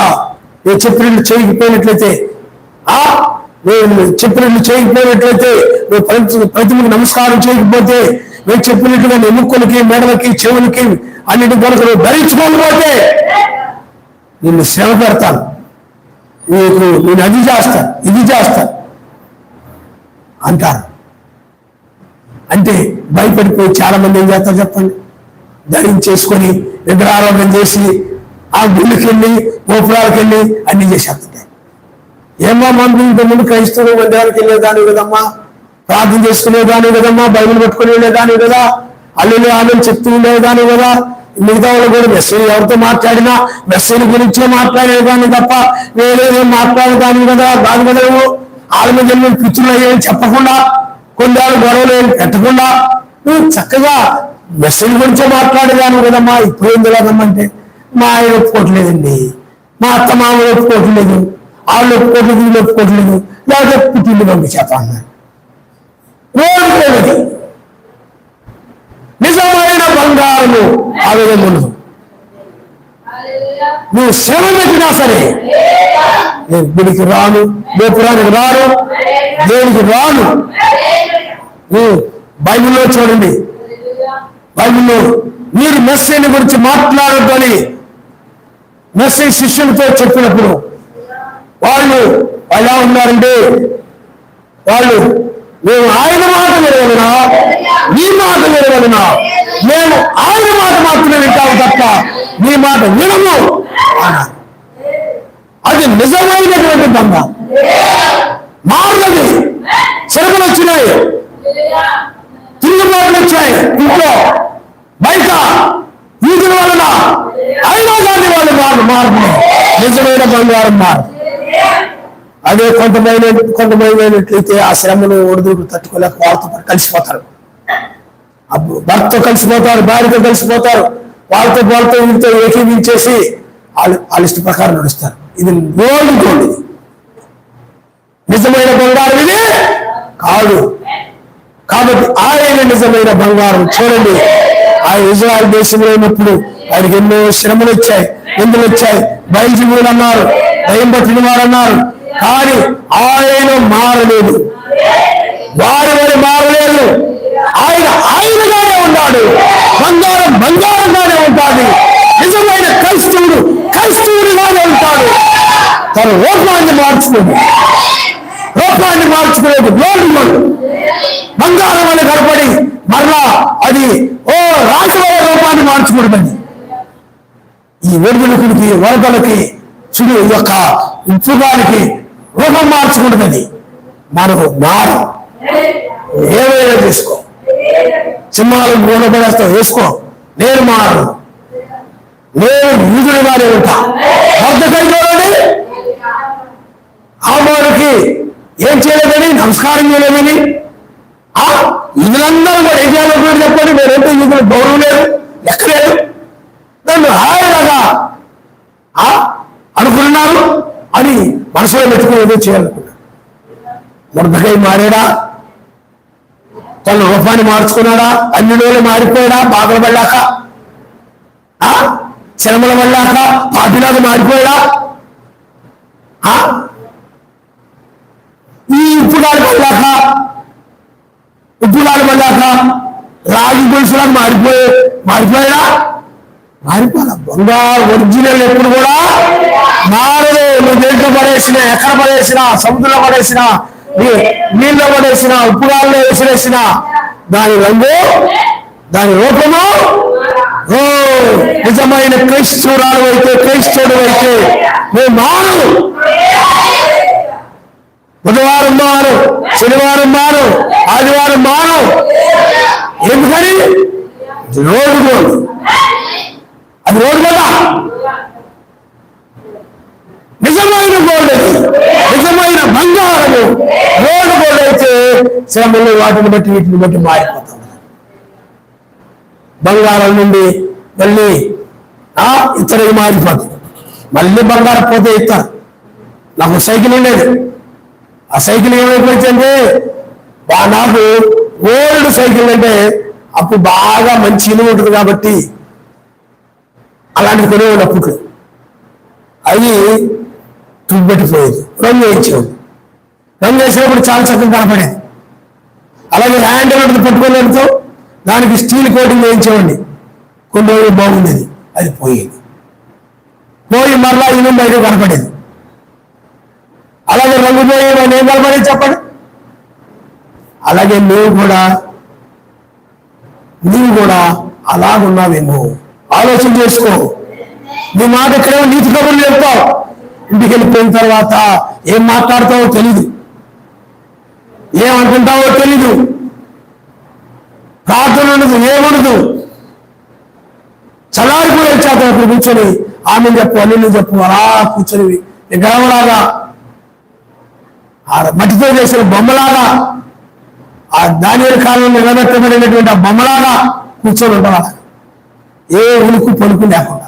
నేను చెప్పినట్లు చేయకపోయినట్లయితే, నువ్వు చెప్పినట్లు చేయకపోయినట్లయితే, నువ్వు ప్రతిమకు నమస్కారం చేయకపోతే, నువ్వు చెప్పినట్లుగా నీ ముక్కులకి మెడలకి చెవులకి అన్నిటి కొరకు నువ్వు ధరించుకోకపోతే నిన్ను శ్రమ పెడతాను, నేను అది చేస్తాను ఇది చేస్తాను అంటారు. అంటే భయపడిపోయి చాలా మంది ఏం చేస్తారు చెప్పండి, ధరించేసుకొని విగ్రహారాధన చేసి ఆ గుళ్ళకి వెళ్ళి గోపురాలకు వెళ్ళి అన్ని చేసేస్తుంటాయి. ఏమో మనం ఇంతకుముందు క్రైస్తవులు మందిరానికి వెళ్ళేదాని కదమ్మా, ప్రార్థన చేసుకునేదాని కదమ్మా, బైబిల్ పెట్టుకుని వెళ్ళేదాని కదా, అల్లు ఆమెను చెప్తూ ఉండేదాని కదా, మిగతా వాళ్ళు కూడా మెస్సేజ్ ఎవరితో మాట్లాడినా మెస్సేజ్ గురించే మాట్లాడేదాన్ని తప్ప నేనేదేం మాట్లాడేదాన్ని కదా కాదు కదా. వాళ్ళ మీద పిచ్చులు అయ్యేది చెప్పకుండా, కొన్నేళ్ళు గొడవలు ఏమి పెట్టకుండా నువ్వు చక్కగా మెస్సేజ్ గురించే మాట్లాడేదాన్ని కదమ్మా. ఇప్పుడు ఏం తెలియదమ్మంటే మా ఆయన ఒప్పుకోవట్లేదండి, మా అత్త మామ ఒప్పుకోవట్లేదు, వాళ్ళు ఒప్పుకోవట్లేదు, వీళ్ళు ఒప్పుకోవట్లేదు, లేకపోతే పుట్టిల్లు పంపించేస్తా అన్నారు. రోజు నిజమైన బంగారము ఆ విధంగా ఉండదు. నువ్వు శ్రమ పెట్టినా సరే, నేను గుడికి రాను, గోపురానికి రాను, దేవునికి రాను. నువ్వు బైబిల్లో చూడండి, బైబిల్లో మీరు మెస్సేజ్ గురించి మాట్లాడొద్దని మెస్సేజ్ శిష్యులతో చెప్పినప్పుడు వాళ్ళు ఎలా ఉన్నారంటే, వాళ్ళు మేము ఆయన మాట వినవలనా, నీ మాట వినవలనా, మేము ఆయన మాట మాత్రమే వింటాము తప్ప నీ మాట వినము అన్నారు. అది నిజమైనటువంటి బంధం. మారున్నది, శ్రమలు వచ్చినాయి, తిరుగుబాట్లు వచ్చాయి, ఇంట్లో బయట వీధుల వలన అయినా కానీ వాళ్ళు మారు నిజమైన బంగారం మారు. అదే కొంతమైనట్లయితే ఆ శ్రమను ఒడిదుడుకు తట్టుకోలేక వాళ్ళతో కలిసిపోతారు. అప్పుడు భర్తతో కలిసిపోతారు, భార్యతో కలిసిపోతారు, వాళ్ళతో వీళ్ళతో ఏకీవించేసి వాళ్ళ ఇష్ట ప్రకారం నడుస్తారు. ఇది గోల్డ్. నిజమైన బంగారం ఇది కాదు. కాబట్టి ఆయన నిజమైన బంగారం. చూడండి, ఆయన ఇజ్రాయెల్ దేశంలో ఉన్నప్పుడు ఆయనకి ఎన్నో శ్రమలు వచ్చాయి, నిందలు వచ్చాయి, బయలుజీవులు అన్నారు, దయ్యం పట్టిన వారు అన్నారు. కానీ ఆయన మారలేదు, వారి మారలేదు. ఆయనగానే ఉన్నాడు. బంగారంగానే ఉంటాడు. నిజమైన క్రైస్తవుడిగానే ఉంటాడు. తన రూపాన్ని మార్చుకునేది గోల్డ్ బంగారం అని కనపడి మరలా అది రాజుల రూపాన్ని మార్చుకుంటుంది. ఈ వెలుగులకి వరదలకి చుడు యొక్క ఉప్పుగానికి రూపం మార్చుకుంటుంది. మనకు మారు ఏమైనా తీసుకో, సింహాలు గోడపడేస్తావు వేసుకో, నేను మారు, నేను యూదుడిగానే ఉంటా. చూడండి, ఆమానికి ఏం చేయలేదని, నమస్కారం చేయలేదని, యూదులందరూ కూడా ఏం చేయాలి చెప్పండి. మీరంటే యూదులు గౌరవం లేదు, ఎక్కలేదు. నన్ను హాయిగా అనుకున్నారు అని మనసులో పెట్టుకుని ఏదో చేయాలనుకున్నాడు. మొర్దెకై మారాడా? తన రూపాన్ని మార్చుకున్నాడా? అన్ని రోజులు మారిపోయాడా? బాధలు పడ్డాక, శ్రమలు పడ్డాక పాపిలాగా మారిపోయాడా? ఈ ఉప్పుడాలు పడ్డాక రాగి గొలుసులాగా మారిపోయాడా? మారిపోయాలా? బంగారు ఒరిజినల్ ఎప్పుడు కూడా మారదు. నువ్వు దేంట్లో పడేసినా, ఎక్కడ పడేసినా, సముద్రంలో పడేసినా, నీళ్ళలో పడేసినా, ఉప్పుగాల్లో వేసినా దాని రంగు, దాని రూపము నిజమైన క్రైస్తవుడు అయితే నువ్వు మారు. బుధవారం మారు, శనివారం మారు, ఆదివారం మారు. ఎందుకని? రోడ్డు గోల్డ్, అది రోడ్డు కదా. నిజమైన గోల్డ్, నిజమైన బంగారము రోడ్డు గోల్డ్ అయితే శ్రమలు వాటిని బట్టి వీటిని బట్టి మారిపోతాం. బంగారం నుండి మళ్ళీ ఇతరులు మారిపోతాయి. మళ్ళీ బంగారం పోతే ఇస్తారు. నాకు సైకిల్ ఉండేది, ఆ సైకిల్ ఏమైపోయిందంటే నాకు ఓల్డ్ సైకిల్ అంటే అప్పుడు బాగా మంచి ఇల్లు ఉంటుంది కాబట్టి అలాంటివి కొనేవాడు. అప్పుడు అది తుబ్బెట్టిపోయేది, రంగు వేయించేవాడు. రంగు వేసినప్పుడు చాలా చక్కగా కనపడేది. అలాగే హ్యాండిల్ పట్టుకోలేదుతో దానికి స్టీల్ కోటింగ్ వేయించేవాడిని. కొన్ని రోజులు బాగుండేది, అది పోయి మరలా ఇల్లు బయట కనపడేది. అలాగే రంగు పోయి ఏం కనపడేది చెప్పండి. అలాగే నువ్వు కూడా అలాగున్నావేమో ఆలోచన చేసుకో. నీ మాట ఎక్కడేమో నీతి కబుర్లు చెప్తావు, ఇంటికి వెళ్ళిపోయిన తర్వాత ఏం మాట్లాడతావో తెలీదు, ఏమంటుంటావో తెలీదు, ప్రార్థన ఉండదు, ఏముండదు. చల్లారిపోయి వచ్చాక అప్పుడు కూర్చొని ఆమె చెప్పు, అల్లు చెప్పు, అలా కూర్చొని విగ్రహంలాగా, ఆ మట్టితో చేసిన బొమ్మలాగా, ఆ దానియేలు కాలంలో నిలబెట్టబడినటువంటి ఆ బొమ్మలాగా కూర్చొని ఉంటారు. ఏ ఉనికి పలుకు లేకుండా.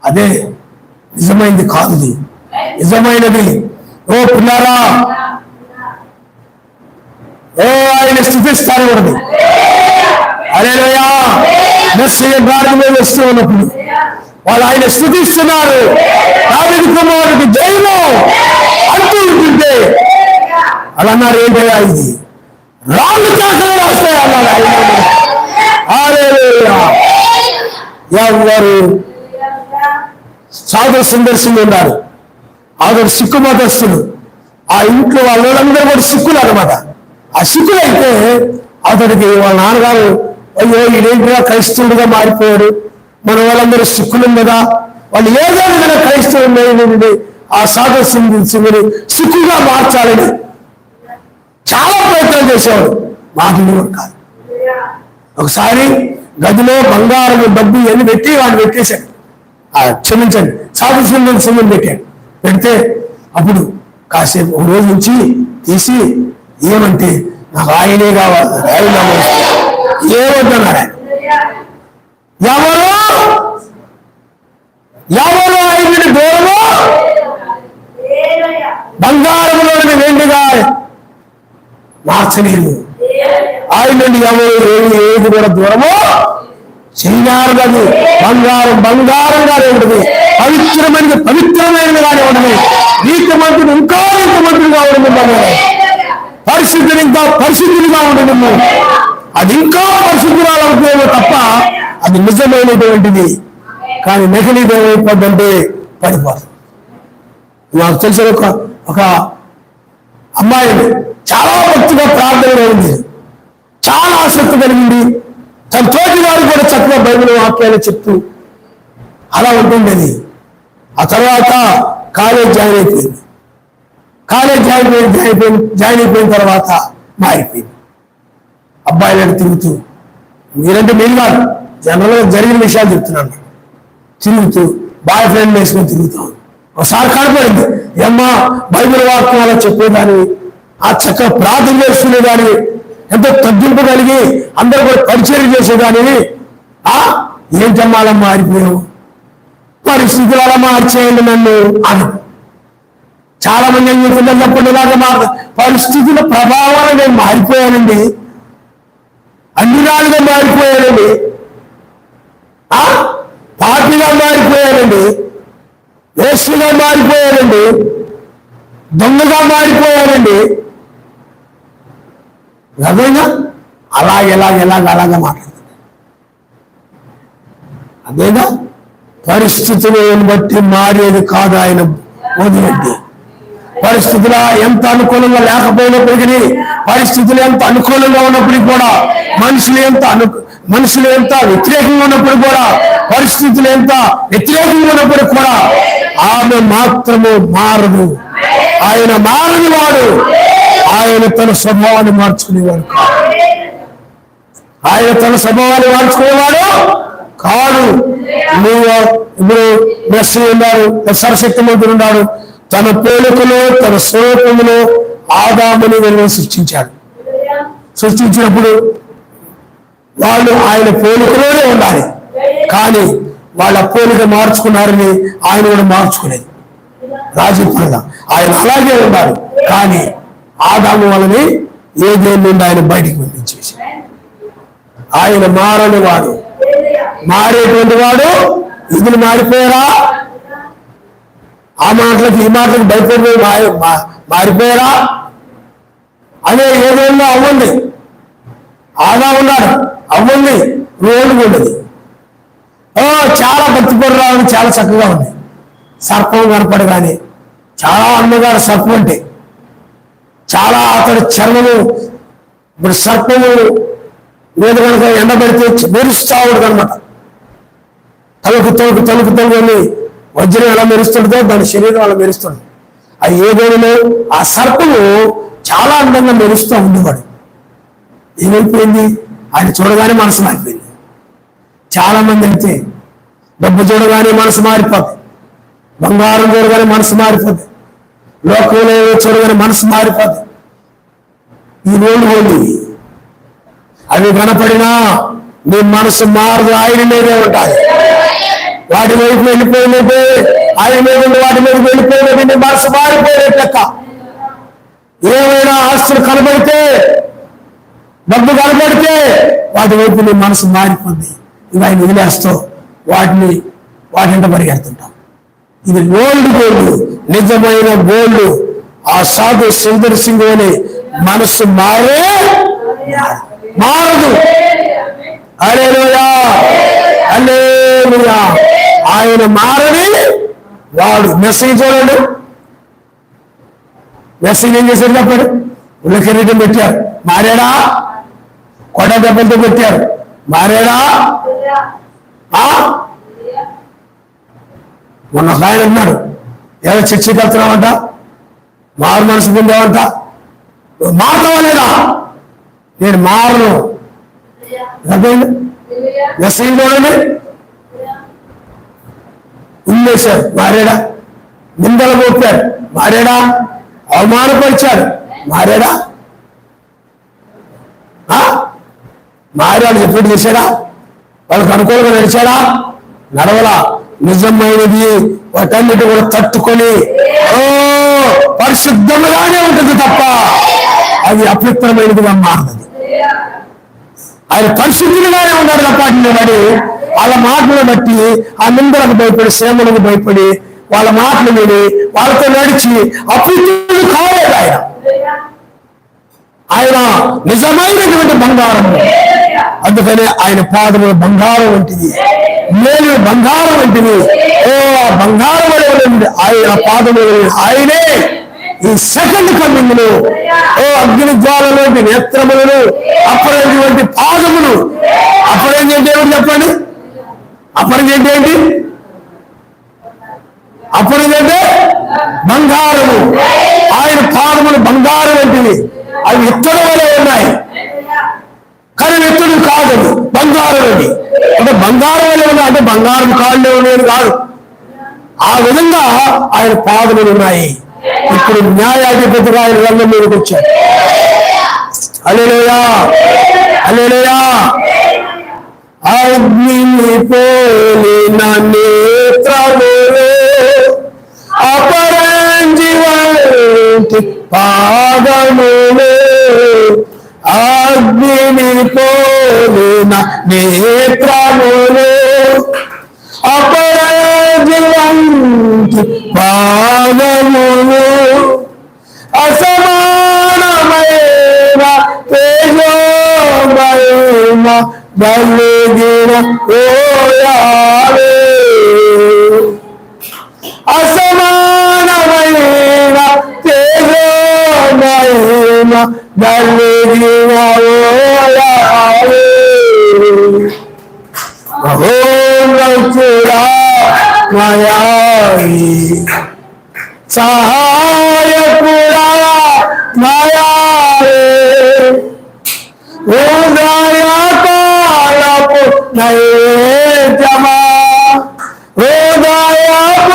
అదే నిజమైనది కాదు. నిజమైనది ఓ పిల్లారా, ఆయన స్థుతిస్తారు కూడదు. హల్లెలూయా. మెస్సీయ గాడి మీద వస్తూ ఉన్నప్పుడు వాళ్ళు ఆయన స్థుతిస్తున్నారు. దావీదు కుమారుడికి జయము అంటూ ఉంటుంటే అలా అన్నారు. ఏంటయ్యా ఇది? రాళ్ళు కేకలు వస్తాయి అన్నారు ఆయన. హల్లెలూయా. ఎవరు సాధు సందర్శులు ఉన్నారు, ఆవిడ సిక్కు మతస్థులు. ఆ ఇంట్లో వాళ్ళందరూ కూడా సిక్కులు అనమాట. ఆ సిక్కులు అయితే అతడికి వాళ్ళ నాన్నగారు, అయ్యో ఇదేంటిగా క్రైస్తవుడిగా మారిపోయాడు, మన వాళ్ళందరూ సిక్కులు కదా, వాళ్ళు ఏదో విధంగా క్రైస్తవులు ఆ సాధు సందర్శులు సిక్కుగా మార్చాలని చాలా ప్రయత్నం చేసేవాడు. మాటలు కాదు. ఒకసారి గదిలో బంగారం డబ్బు ఇవన్నీ పెట్టి వాడిని పెట్టేశాడు. క్షమించండి, సాధు సొమ్మును పెట్టాడు. పెడితే అప్పుడు కాసేపు ఒక రోజు నుంచి తీసి ఏమంటే నాకు ఆయనే కావాలి, ఆయన ఏమంటున్నాడు ఆయన. ఎవరు ఆయన దూరము బంగారంలోని వెండిగా మార్చలేదు. ఆయన నుండి ఎవరు ఏది కూడా దూరము చేయనారు కాదు. బంగారం బంగారంగానే ఉంటుంది, పవిత్రమైనదిగానే ఉంటుంది. నీతిమంతుడు ఇంకా నీతిమంతుడిగా ఉంటుంది, పరిశుద్ధుడు ఇంకా పరిశుద్ధుడిగా ఉంటుంది. అది ఇంకా పరిశుద్ధురాలవుతుందేమో తప్ప అది నిజమైనటువంటిది. కానీ నకిలీది ఏమైపోద్దంటే పడిపోతుంది. నాకు తెలిసిన ఒక అమ్మాయిని చాలా భక్తిగా ప్రార్థనగా ఉంది, చాలా ఆసక్తి కలిగింది. తన తోటి వారు కూడా చక్కగా బైబిల్ వాక్యాలు చెప్తూ అలా ఉంటుండేది. ఆ తర్వాత కాలేజ్ జాయిన్ అయిపోయింది. కాలేజ్ జాయిన్ అయిపోయిన తర్వాత మారిపోయింది. అబ్బాయిలను తిరుగుతూ, మీరంటే నేను కాదు, జనరల్గా జరిగిన విషయాలు చెప్తున్నాను. తిరుగుతూ బాయ్ ఫ్రెండ్ వేసుకొని తిరుగుతాం. ఒకసారి కనపడింది, ఏమ్మా బైబిల్ వాక్యాలు చెప్పేదాన్ని, ఆ చక్కగా ప్రార్థన చేసుకునేదాన్ని, ఎంతో తగ్గింపు కలిగి అందరూ కూడా పరిచయం చేసేదాన్ని. ఏంటమ్మా అలా మారిపోయావు, పరిస్థితులు అలా మార్చేయండి నన్ను అని. చాలా మంది ఏం చెప్తున్నప్పుడు ఇలాగా పరిస్థితుల ప్రభావాలు నేను మారిపోయానండి, అన్ని నాలుగా మారిపోయానండి, పాపిగా మారిపోయానండి, వేస్తుగా మారిపోయానండి, దొంగగా మారిపోయానండి. అదేగా అలాగా మాట్లాడుతుంది. అదేగా పరిస్థితులను బట్టి మారేది కాదు ఆయన వదిలేండి. పరిస్థితులు ఎంత అనుకూలంగా లేకపోయినప్పటికీ, పరిస్థితులు ఎంత అనుకూలంగా ఉన్నప్పటికీ కూడా, మనుషులు ఎంత వ్యతిరేకంగా ఉన్నప్పుడు కూడా, పరిస్థితులు ఎంత వ్యతిరేకంగా ఉన్నప్పుడు కూడా ఆమె మాత్రము మారదు. ఆయన మారని వాడు, ఆయన తన స్వభావాన్ని మార్చుకునేవాడు కాదు. ఆయన తన స్వభావాన్ని మార్చుకునేవాడు కాదు. నువ్వు ఇప్పుడు మెస్సి ఉన్నారు, సరశక్తి మంత్రులు ఉన్నారు. తన పోలికలో తన స్వరూపంలో ఆదాముని సృష్టించాడు. సృష్టించినప్పుడు వాళ్ళు ఆయన పోలికలోనే ఉండాలి, కానీ వాళ్ళ పోలిక మార్చుకున్నారని ఆయన కూడా మార్చుకునేది రాజీపంగా. ఆయన అలాగే ఉండాలి, కానీ ఆదాము వలని ఏదేని నుండి ఆయన బయటికి పంపించేసి. ఆయన మారని వాడు, మారేటువంటి వాడు. ఇది మారిపోయారా, ఆ మాటలకు ఈ మాటలకు భయపడిపోయి మారిపోయారా అదే ఏదైనా అవ్వండి. ఆదా ఉన్నాడు, అవ్వండి, రోడ్డు ఉండదు. చాలా భక్తిపరురాలని చాలా చక్కగా ఉంది. సర్పం కనపడగానే చాలా అన్నగారు సర్పం అంటే చాలా అతడి చర్మము, ఇప్పుడు సర్పము మీద కనుక ఎండబడితే మెరుస్తావుడు అనమాట. తలుపు అని వజ్రం ఎలా మెరుస్తుందో దాని శరీరం అలా మెరుస్తుంది. అది ఏదైనా ఆ సర్పము చాలా అందంగా మెరుస్తూ ఉండేవాడు. ఏమైపోయింది, ఆయన చూడగానే మనసు మారిపోయింది. చాలా మంది అయితే డబ్బు చూడగానే మనసు మారిపోతుంది, బంగారం చూడగానే మనసు మారిపోతుంది, లోకంలో చూడగానే మనసు మారిపోతుంది. ఈ రోజు అవి కనపడినా నీ మనసు మారదు, ఆయన మీదే ఉంటాయి. వాటి వైపు వెళ్ళిపోయినట్టే, ఆయన మీద వాటి మీద వెళ్ళిపోయినట్టు నీ మనసు మారిపోయినట్టు లెక్క. ఏమైనా ఆస్తులు కనబడితే, డబ్బు కనబడితే వాటి వైపు నీ మనసు మారిపోద్ది. ఇవి ఆయన వదిలేస్తావు, వాటింట పరిగెడుతుంటాం. ఇది గోల్డ్, నిజమైన గోల్డ్. ఆ సాధు సుందర్ సింగ్ అని మనసు మారదు. హల్లెలూయా, హల్లెలూయా. ఆయన మారని వాడు. మెస్సేజ్ చూడండి, మెస్సేజ్ ఏం చేశారు చెప్పండి. ఉల్ల కిరీటం పెట్టారు, మారాడా? కొడ దెబ్బలతో పెట్టారు, మారాడా? మొన్న ఒక ఆయన అన్నాడు, ఏదో చర్చకి వెళ్తున్నామంట, మారు మనసు పొందామంట. మారతావా లేదా? నేను మారను. వ్యసనం చూడండి, ఉమ్మేశారు మారేడా, నిందలు మోపారు మారేడా, అవమానపరిచాడు మారేడా, మారాడు ఎప్పుడు చేశాడా, వాళ్ళకి అనుకూలంగా నడిచాడా, నడవలా. నిజమైనది వాటన్నిటి కూడా తట్టుకొని పరిశుద్ధముగానే ఉంటుంది తప్ప అది అపవిత్రమైనదిగా మారుతుంది. ఆయన పరిశుద్ధులుగానే ఉన్నాడు తప్ప బడి వాళ్ళ మాటలను బట్టి ఆ నిందలకు భయపడి శ్రమలకు భయపడి వాళ్ళ మాటలు విని వాళ్ళతో నడిచి అపవిత్రుడు కాలేదు ఆయన. ఆయన నిజమైనటువంటి బంగారం, అందుకనే ఆయన పాదములు బంగారం వంటిది, మేలు బంగారం వంటిది. బంగారం అనేది ఆయన పాదములు, ఆయనే ఈ సెకండ్ కమింగ్లు, అగ్ని జ్వాలలోని నేత్రములను, అప్పటిటువంటి పాదములు. అప్పటించేంటి ఏమిటి చెప్పండి, అప్పటించేంటి ఏంటి, అప్పటికంటే బంగారము. ఆయన పాదములు బంగారం వంటివి, అవి ఇత్తడి వలె ఉన్నాయి కానీ ఇత్తడి కాదు, బంగారం అండి. అంటే బంగారం వలె ఉన్నాయి అంటే బంగారం కాళ్ళే ఉండేది కాదు, ఆ విధంగా ఆయన పాదములు ఉన్నాయి. ఇప్పుడు న్యాయాధిపతిగా ఆయన రంగం మీదకి వచ్చాడు. హల్లెలూయా, హల్లెలూయా. అగ్నిని పోలిన నేత్రములు, అపరంజి వంటి పాదములు, అగ్నిని పోలిన నేత్రములు, అపరంజి వంటి పాదములు, అసమానమైన తేజోమహిమ కలిగిన ఓయావే, అసమానమైన తేజోమహిమ కలిగిన ఓయావే, మహోన్నతుడా మయావి, సహాయకుడా మయావే, హృదయకాలపు నైవేద్యమా, హృదయపూర్వక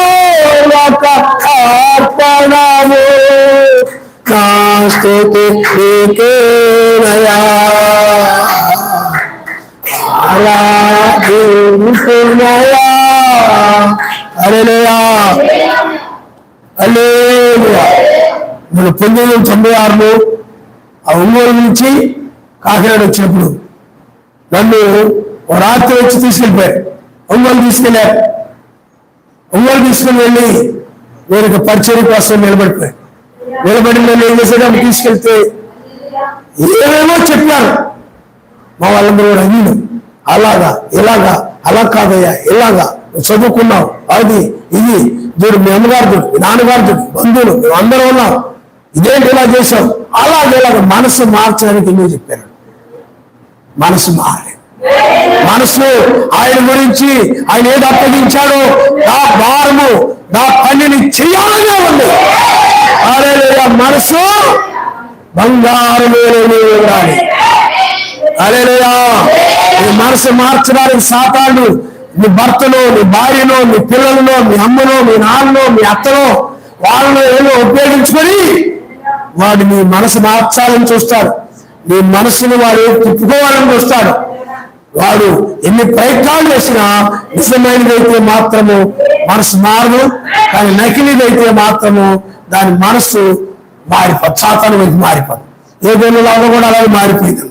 అర్పణము, నా స్తుతి నీకేనయా, ఆరాధించునయా. హల్లెలూయా, హల్లెలూయా. మన 1996లో ఆ ఒంగోలు నుంచి కాకినాడ వచ్చినప్పుడు నన్ను రాత్రి వచ్చి తీసుకెళ్ళిపోయారు. ఒంగోలు తీసుకెళ్ళారు. ఒంగోలు తీసుకుని వెళ్ళి వేరొక పరిచర్య కోసం నిలబడిపోయారు. నిలబడి నన్ను ఏం చేసేటప్పుడు తీసుకెళ్తే ఏమేమో చెప్పారు. మా వాళ్ళందరూ కూడా అయ్యిండు, అలాగా ఇలాగా, అలా కాదయ్యా ఇలాగా, చదువుకున్నావు, అది ఇది, చూడు మీ అమ్మగారు చూడు, మీ నాన్నగారు చూడు, బంధువులు మేము అందరూ ఉన్నాం, ఇదేంటి ఇలా చేసావు, అలాగే ఇలాగ. మనసు మార్చడానికి ఎందుకు చెప్పారు, మనసు మారలేదు. మనసు ఆయన గురించి ఆయన ఏది అప్పగించాడో నా భారము నా పనిని చేయాలనే ఉంది. అరే మనసు బంగారమే ఉండాలి. హల్లెలూయా. నీ మనసు మార్చడానికి సాతాను నీ భర్తలో, నీ భార్యలో, నీ పిల్లలలో, మీ అమ్మలో, మీ నాన్నలో, మీ అత్తలో, వాళ్ళలో ఏదో ఉపయోగించుకొని వాడు నీ మనసు మార్చాలని చూస్తాడు. నీ మనసును వాడు తిప్పుకోవాలని చూస్తాడు. వాడు ఎన్ని ప్రయత్నాలు చేసినా నిజమైనదైతే మాత్రము మనసు మారదు, కానీ నకిలీదైతే మాత్రము దాని మనసు మారిపోదు, సాతాను వైపు మారిపోదు. ఏ దేవుళ్ళు అవ్వ కూడా అలాగే మారిపోయింది.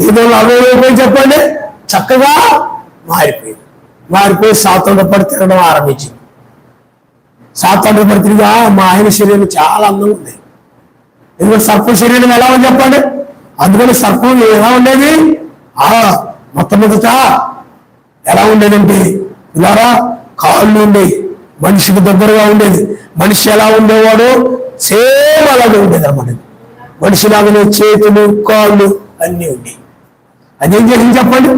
ఏ దేవుళ్ళు అవ్వ చెప్పండి, చక్కగా మారిపోయింది. మారిపోయి సాతాను పడి తిరగడం ఆరంభించింది. సాతాను పడి తిరిగా మా ఆయన శరీరం చాలా అందంగా ఉంది. ఎందుకంటే సర్పం శరీరం ఎలా ఉంది చెప్పండి. అందుకని సర్పం ఎలా ఉండేది, మొట్టమొదట ఎలా ఉండేదంటే ఇలారా కాళ్ళు ఉండేవి, మనిషికి దగ్గరగా ఉండేది. మనిషి ఎలా ఉండేవాడు సేమ్ అలాగే ఉండేది అన్నమాట. మనిషిలాగానే చేతులు కాళ్ళు అన్నీ ఉండేవి. అదేం చేసింది చెప్పండి,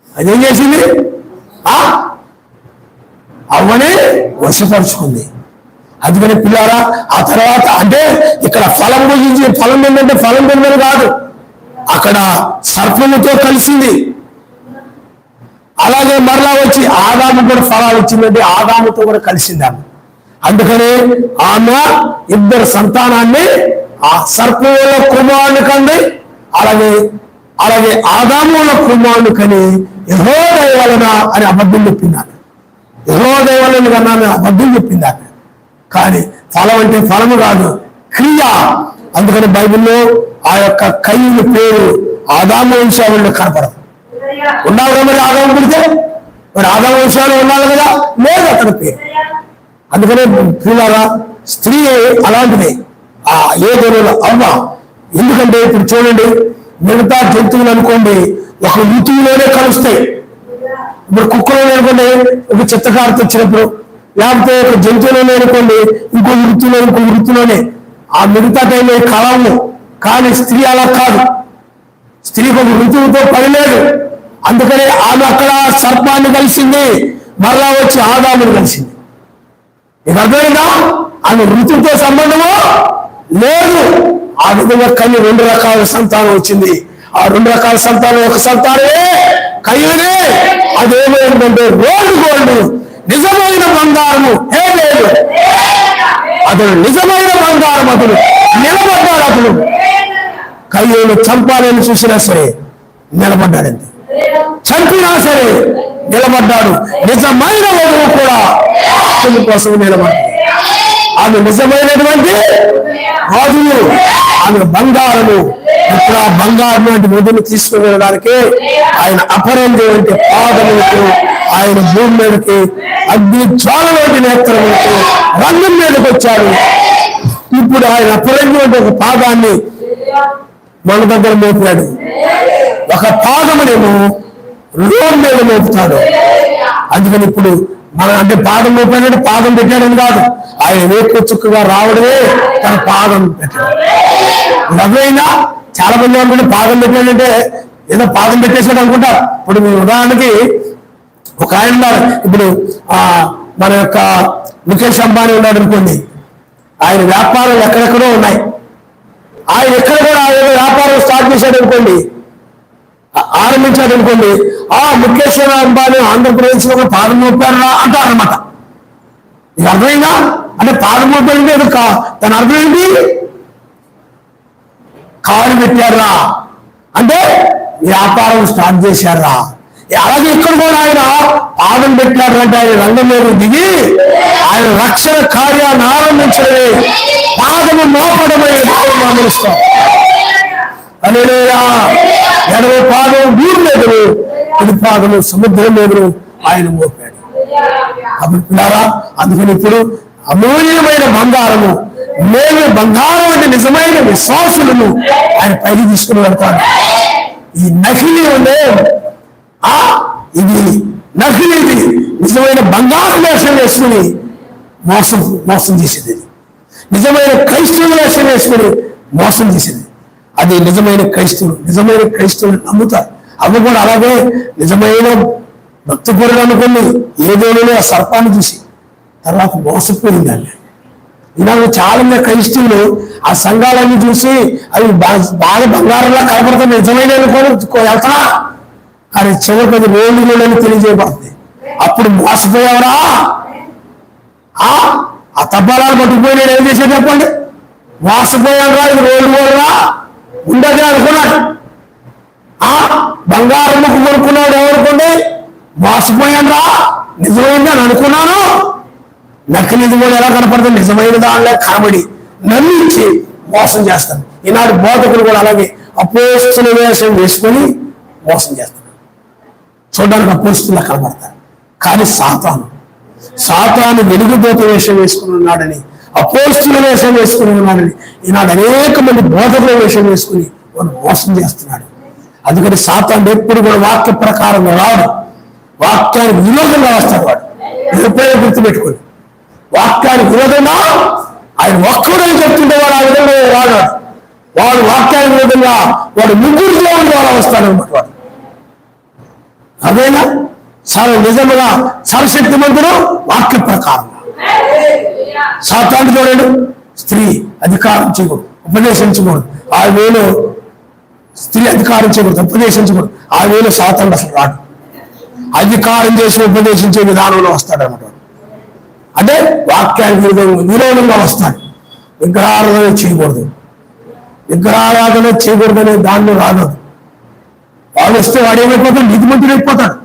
అదేం చేసింది, అవ్వనే వశపరుచుకుంది. అందుకని పిల్లారా ఆ తర్వాత అంటే ఇక్కడ ఫలం గురించి, ఫలం ఏంటంటే ఫలం తినడం కాదు, అక్కడ సర్పముతో కలిసింది. అలాగే మరలా వచ్చి ఆదాము కూడా ఫలాలు ఇచ్చిందంటే ఆదాముతో కూడా కలిసింది ఆమె. అందుకని ఆమె ఇద్దరు సంతానాన్ని ఆ సర్పంలో కుమారుని కంది, అలాగే అలాగే ఆదాముల కుమారుని కని యెహోవా దయ వలన అని అబద్ధం చెప్పిందాను. యెహోవా దయ వలన కన్నా అబద్ధం చెప్పిందాను. కానీ ఫలం అంటే ఫలము కాదు, క్రియ. అందుకని బైబిల్లో ఆ యొక్క కయ్యూని పేరు ఆదాము వంశావళిలో కనపడదు. ఉండాలి కదా మరి ఆదాము పుడితే, మరి ఆదాము వంశాలు ఉండాలి కదా, లేదు అతని పేరు. అందుకనే పిల్లరా స్త్రీ అలాంటిదే ఆ ఏదైనా అవ్వ. ఎందుకంటే ఇప్పుడు చూడండి, మిగతా జంతువులు అనుకోండి ఒక ఋతువులోనే కలుస్తాయి. ఇప్పుడు కుక్కలోనే అనుకోండి ఒక చిత్తకారత వచ్చినప్పుడు, లేకపోతే ఒక జంతువులోనే అనుకోండి ఇంకో వృత్తిలోనే ఆ మిగతా టైంలో కలవు. కానీ స్త్రీ అలా కాదు, స్త్రీకి ఒక ఋతువుతో పని లేదు. అందుకని ఆమె అక్కడ సర్పాన్ని కలిసింది, మరలా వచ్చి ఆదాముని కలిసింది. ఇది అర్థమైందా? ఆమె ఋతువుతో సంబంధము లేదు. ఆ విధంగా కయ్యి 2 రకాల సంతానం వచ్చింది. ఆ 2 రకాల సంతానం ఒక సంతానమే కయ్యూనే. అదేమైందంటే రోడ్డు గోల్డ్, నిజమైన బంగారము. ఏ లేదు, అతడు నిజమైన బంగారం. అతడు నిలబడ్డాడు. అతడు కయ్యూను చంపాలని చూసినా సరే నిలబడ్డాడంతే, చంపినా సరే నిలబడ్డాడు. నిజమైన వధువు కూడా కోసం నిలబడ్డాడు. ఆమె నిజమైనటువంటి వధువు, ఆమె బంగారము. ఇప్పుడు ఆ బంగారం వంటి వధువును తీసుకుని వెళ్ళడానికి ఆయన అపరంజి పాదములకు, ఆయన భూమి మీదకి అగ్ని జ్వాలలోకి నేత్రములకు రంగం మీదకి వచ్చాడు. ఇప్పుడు ఆయన అపరంజి వంటి ఒక పాదాన్ని మన దగ్గర మోపాడు, ఒక పాదమునేమో రోడ్ మీద మోపుతాడు. అందుకని ఇప్పుడు మనం అంటే పాదం మోపాడంటే పాదం పెట్టాడని కాదు, ఆయన వేపు చుక్కగా రావడమే తన పాదం పెట్టాడు. ఎవరైనా చాలా మంది అనుకుంటే పాదం పెట్టాడంటే ఏదో పాదం పెట్టేసాడు అనుకుంటారు. ఇప్పుడు మీ ఉదాహరణకి ఒక ఆయన ఉన్నారు, ఇప్పుడు మన యొక్క ముఖేష్ అంబానీ ఉన్నాడు అనుకోండి, ఆయన వ్యాపారాలు ఎక్కడెక్కడో ఉన్నాయి. ఆయన ఎక్కడ కూడా ఆయన వ్యాపారం స్టార్ట్ చేశాడు అనుకోండి, ఆరంభించాడు అనుకోండి, ముఖేష్ అంబానీ ఆంధ్రప్రదేశ్ లో పాదం మోపారా అంటారనమాట. ఇది అర్థమైందా? అంటే పాదం మోపాడంటే తన అర్థం ఏంటి? కారు పెట్టారా అంటే వ్యాపారం స్టార్ట్ చేశారా. అలాగే ఇక్కడ కూడా ఆయన పాదం పెట్టారు అంటే ఆయన రంగం మీద దిగి ఆయన రక్షణ కార్యాన్ని ఆరంభించడమే పాదము మోపడమే గమనిస్తాం. ఎడవ పాదం వీరు లేదు, ఇది పాదము సముద్రం మీద ఆయన మోపాడు. కాబట్టి అందుకని ఇప్పుడు అమూల్యమైన బంగారము, మేము బంగారం అంటే నిజమైన విశ్వాసులను ఆయన పైకి తీసుకుని వెళ్తాడు. ఈ నకిలీ ఉండే ఇది నకిలీది నిజమైన బంగారు వేషం వేసుకుని మోసం చేసేది, నిజమైన క్రైస్తవుల వేషం వేసుకుని మోసం చేసేది. అది నిజమైన క్రైస్తవులు నమ్ముతారు. అవి కూడా అలాగే నిజమైన భక్తిపరుడు అనుకుని ఏదేలో ఆ సర్పాన్ని చూసి తర్వాత మోసపోయిందండి. ఇలాగ చాలా మంది క్రైస్తవులు ఆ సంఘాలన్నీ చూసి అవి బాగా బంగారంలా కనపడుతుంది, నిజమైన వెళ్తా. కానీ చివరికి అది రోడ్డు తెలియజేయబడుతుంది. అప్పుడు మోసపోయావరా, ఆ తబ్బాలను పట్టుకుపోయినాడు ఏం చేశాడు చెప్పండి? మోసపోయాడురా, ఇది రోడ్డు గోల్డ్రా ఉండదే అనుకున్నాడు. బంగారం ముక్కు కొనుక్కున్నాడు ఎవరుకుంటే మోసపోయాడురా, నిజమైంది అని అనుకున్నాను. నకిలీది కూడా ఎలా కనపడుతుంది? నిజమైన దానిలో కనబడి నమ్మించి మోసం చేస్తాను. ఈనాడు బోధకులు కూడా అలాగే అపోస్తుల వేషం వేసుకొని మోసం చేస్తారు. చూడడానికి అపోస్తులా కనబడతారు, కానీ సాతాను వెలుగుదోత వేషం వేసుకుని ఉన్నాడని, అపోస్తుల వేషం వేసుకుని ఉన్నాడని ఈనాడు అనేక మంది బోధకుల వేషం వేసుకుని వాడు మోసం చేస్తున్నాడు. అందుకని సాతాను ఎప్పుడు కూడా వాక్య ప్రకారంగా రాడు, వాక్యానికి విరోధంగా వస్తాడు. వాడు ఎప్పుడైనా గుర్తుపెట్టుకోండి, వాక్యానికి విరోధంగా ఆయన ఒక్కడని చెప్తుంటే వాడు ఆ విధంగా రాడు. వాడు వాక్యానికి విరోధంగా వాడు ముగ్గురిలో ఉండి వాడు వస్తాడు అనమాట. వాడు అదేనా నిజముగా సర్వశక్తిమంతుడు వాక్య ప్రకారం. సాతాను చూడండి, స్త్రీ అధికారం చేయకూడదు, ఉపదేశించకూడదు. ఆ వేలో స్త్రీ అధికారం చేయకూడదు, ఉపదేశించకూడదు. ఆ వేలో సాతాను అసలు రాడు. అధికారం చేసి ఉపదేశించే విధానంలో వస్తాడన్నమాట. అంటే వాక్యానికి విరోధంగా వస్తాడు. విగ్రహారాధన చేయకూడదు, విగ్రహారాధన చేయకూడదనే దానిలో రాదు. వాడు వస్తే వాడు ఏమైపోతాడు? నీతిమంతుడు అయిపోతాడు.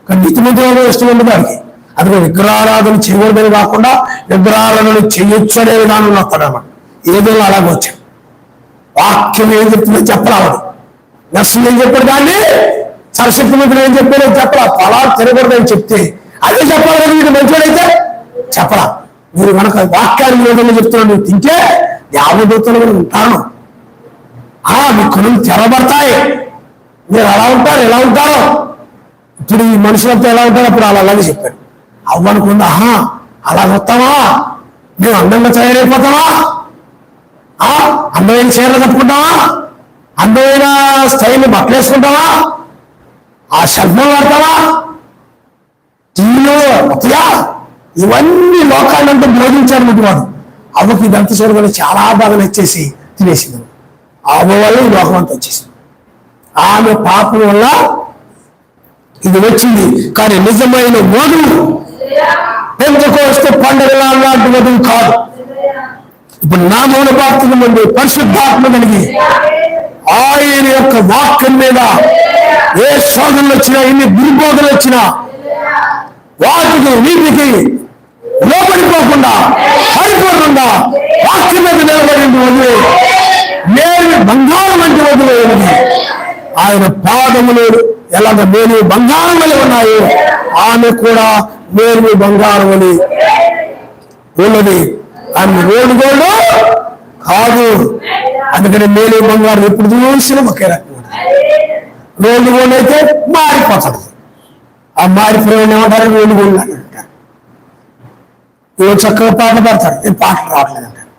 కానీ నీతిమంతుడు ఇష్టం ఉండదు వాడికి. అందుకే విగ్రహారాధన చేయకూడదని కాకుండా విగ్రహారాధన చేయొచ్చు అనే విధానంలో వస్తాడు అన్నమాట. ఏదైనా అలాగే వచ్చాడు. వాక్యం ఏం చెప్తుందో చెప్పరావడు. నర్సులు ఏం చెప్పాడు, దాన్ని సరస్వతి మంత్రులు ఏం చెప్పారో చెప్పరా. పొలాలు తిరగకూడదని చెప్తే అదే చెప్పాలి కదా. వీడు మంచివాడైతే చెప్పరా. మీరు కనుక వాక్యాన్ని ఏదైనా చెప్తున్నా నువ్వు తింటే దేవదూతలు కూడా ఉంటాను. మీ కనులు తెరబడతాయి. మీరు అలా ఉంటారు, ఎలా ఉంటారో. ఇప్పుడు ఈ మనుషులంతా ఎలా ఉంటారో అప్పుడు అలా అలాగే చెప్పాడు. అవ్వనుకుందా, అలా వస్తావా, మేము అందంగా తయారైపోతావా, అందమైన చీరలు కట్టుకుంటావా, అందమైన స్టైల్ బట్టలు వేసుకుంటావా, ఆ శబ్దం వాడతావా, టీవీలో వస్తాయా, ఇవన్నీ లోకాలంతా బోధించారు వాడు. అవ్వకి ఇదంతా చూడగానే చాలా బాగా నచ్చేసి తినేసింది. అవ్వ వల్ల ఈ లోకం అంతా వచ్చేసింది. ఆమె పాపం వల్ల ఇది వచ్చింది. కానీ నిజమైన వధువు పెంతెకొస్తే పండుగ లాంటి వధువు కాదు. ఇప్పుడు నా మూల బాప్తిజం ఉంది, పరిశుద్ధాత్మ కలిగి ఆయన యొక్క వాక్యం మీద ఏ శోధనలు వచ్చినా, ఎన్ని దుర్బోధనలు వచ్చినా వాటికి వీటికి లోపడిపోకుండా పరిపూర్ణంగా వాక్యం మీద నిలబడి వదిలే నేను బంగారం అంటే వదిలేది. ఆయన పాదములు ఎలాగ నేను బంగారం వల్ల ఉన్నాయో ఆమె కూడా నేను బంగారం అని ఉన్నది. ఆమె రోడ్డు గోల్డ్ కాదు. అందుకని మేలు బంగారం ఎప్పుడు చూసినా ఒకే రకం. రోడ్డు గోల్డ్ అయితే మారిపోతుంది. ఆ మారిపోయిన ఏమంటారు, రోడ్డు గోల్డ్ అని అంటారు. ఏదో చక్కగా పాట పడతాడు, ఏం పాటలు రావట్లేదు అంటారు.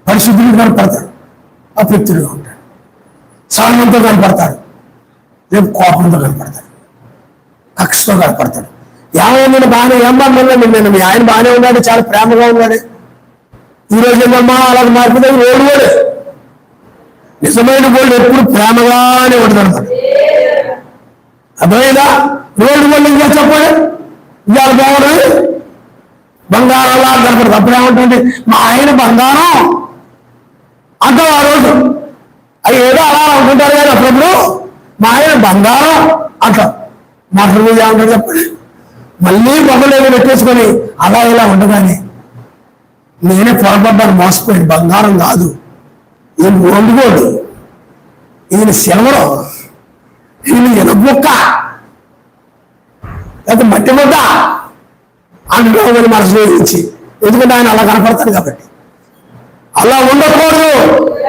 పరిశుద్ధులు కనపడతాడు, అపృప్తుడుగా ఉంటాడు. సహనంతో కనపడతాడు, రేపు కోపంతో కనపడతాడు, కక్షతో కనపడతాడు. ఏమైనా బాగానే ఏమన్నా నేను మీ ఆయన బాగానే ఉన్నాడు, చాలా ప్రేమగా ఉన్నాడు. ఈ రోజు ఏమమ్మా అలాగే మారిపోతే రోడ్డు గోల్డ్. నిజమైన గోల్డ్ ఎప్పుడు ప్రేమగానే ఉంటుంది అనమాట. అర్థమైందా? రోడ్డు గోల్డ్ ఇంకా చెప్పండి, ఇవాళ బాగుంటుంది, బంగారంలా కనపడదు. అప్పుడు ఏమంటుంది, మా ఆయన బంగారం అంటావు ఆ రోజు. అవి ఏదో అలా అనుకుంటారు కానీ అప్పుడప్పుడు మా ఆయన బంగారం అంటాం. మాటల మీద ఏమంటారు చెప్పండి. మళ్ళీ బొమ్మలేదో పెట్టేసుకొని అలా ఇలా ఉండగానే నేనే పొరపడ్డాను, మోసపోయింది. బంగారం కాదు, ఈయన వండుకోడు, ఈయన సిల్వరు, ఈయన ఎనబొక్క, లేకపోతే మట్టి ముద్ద అంటున్నామని మనసులో ఇచ్చి. ఎందుకంటే ఆయన అలా కనపడతాడు కాబట్టి. అలా ఉండకూడదు.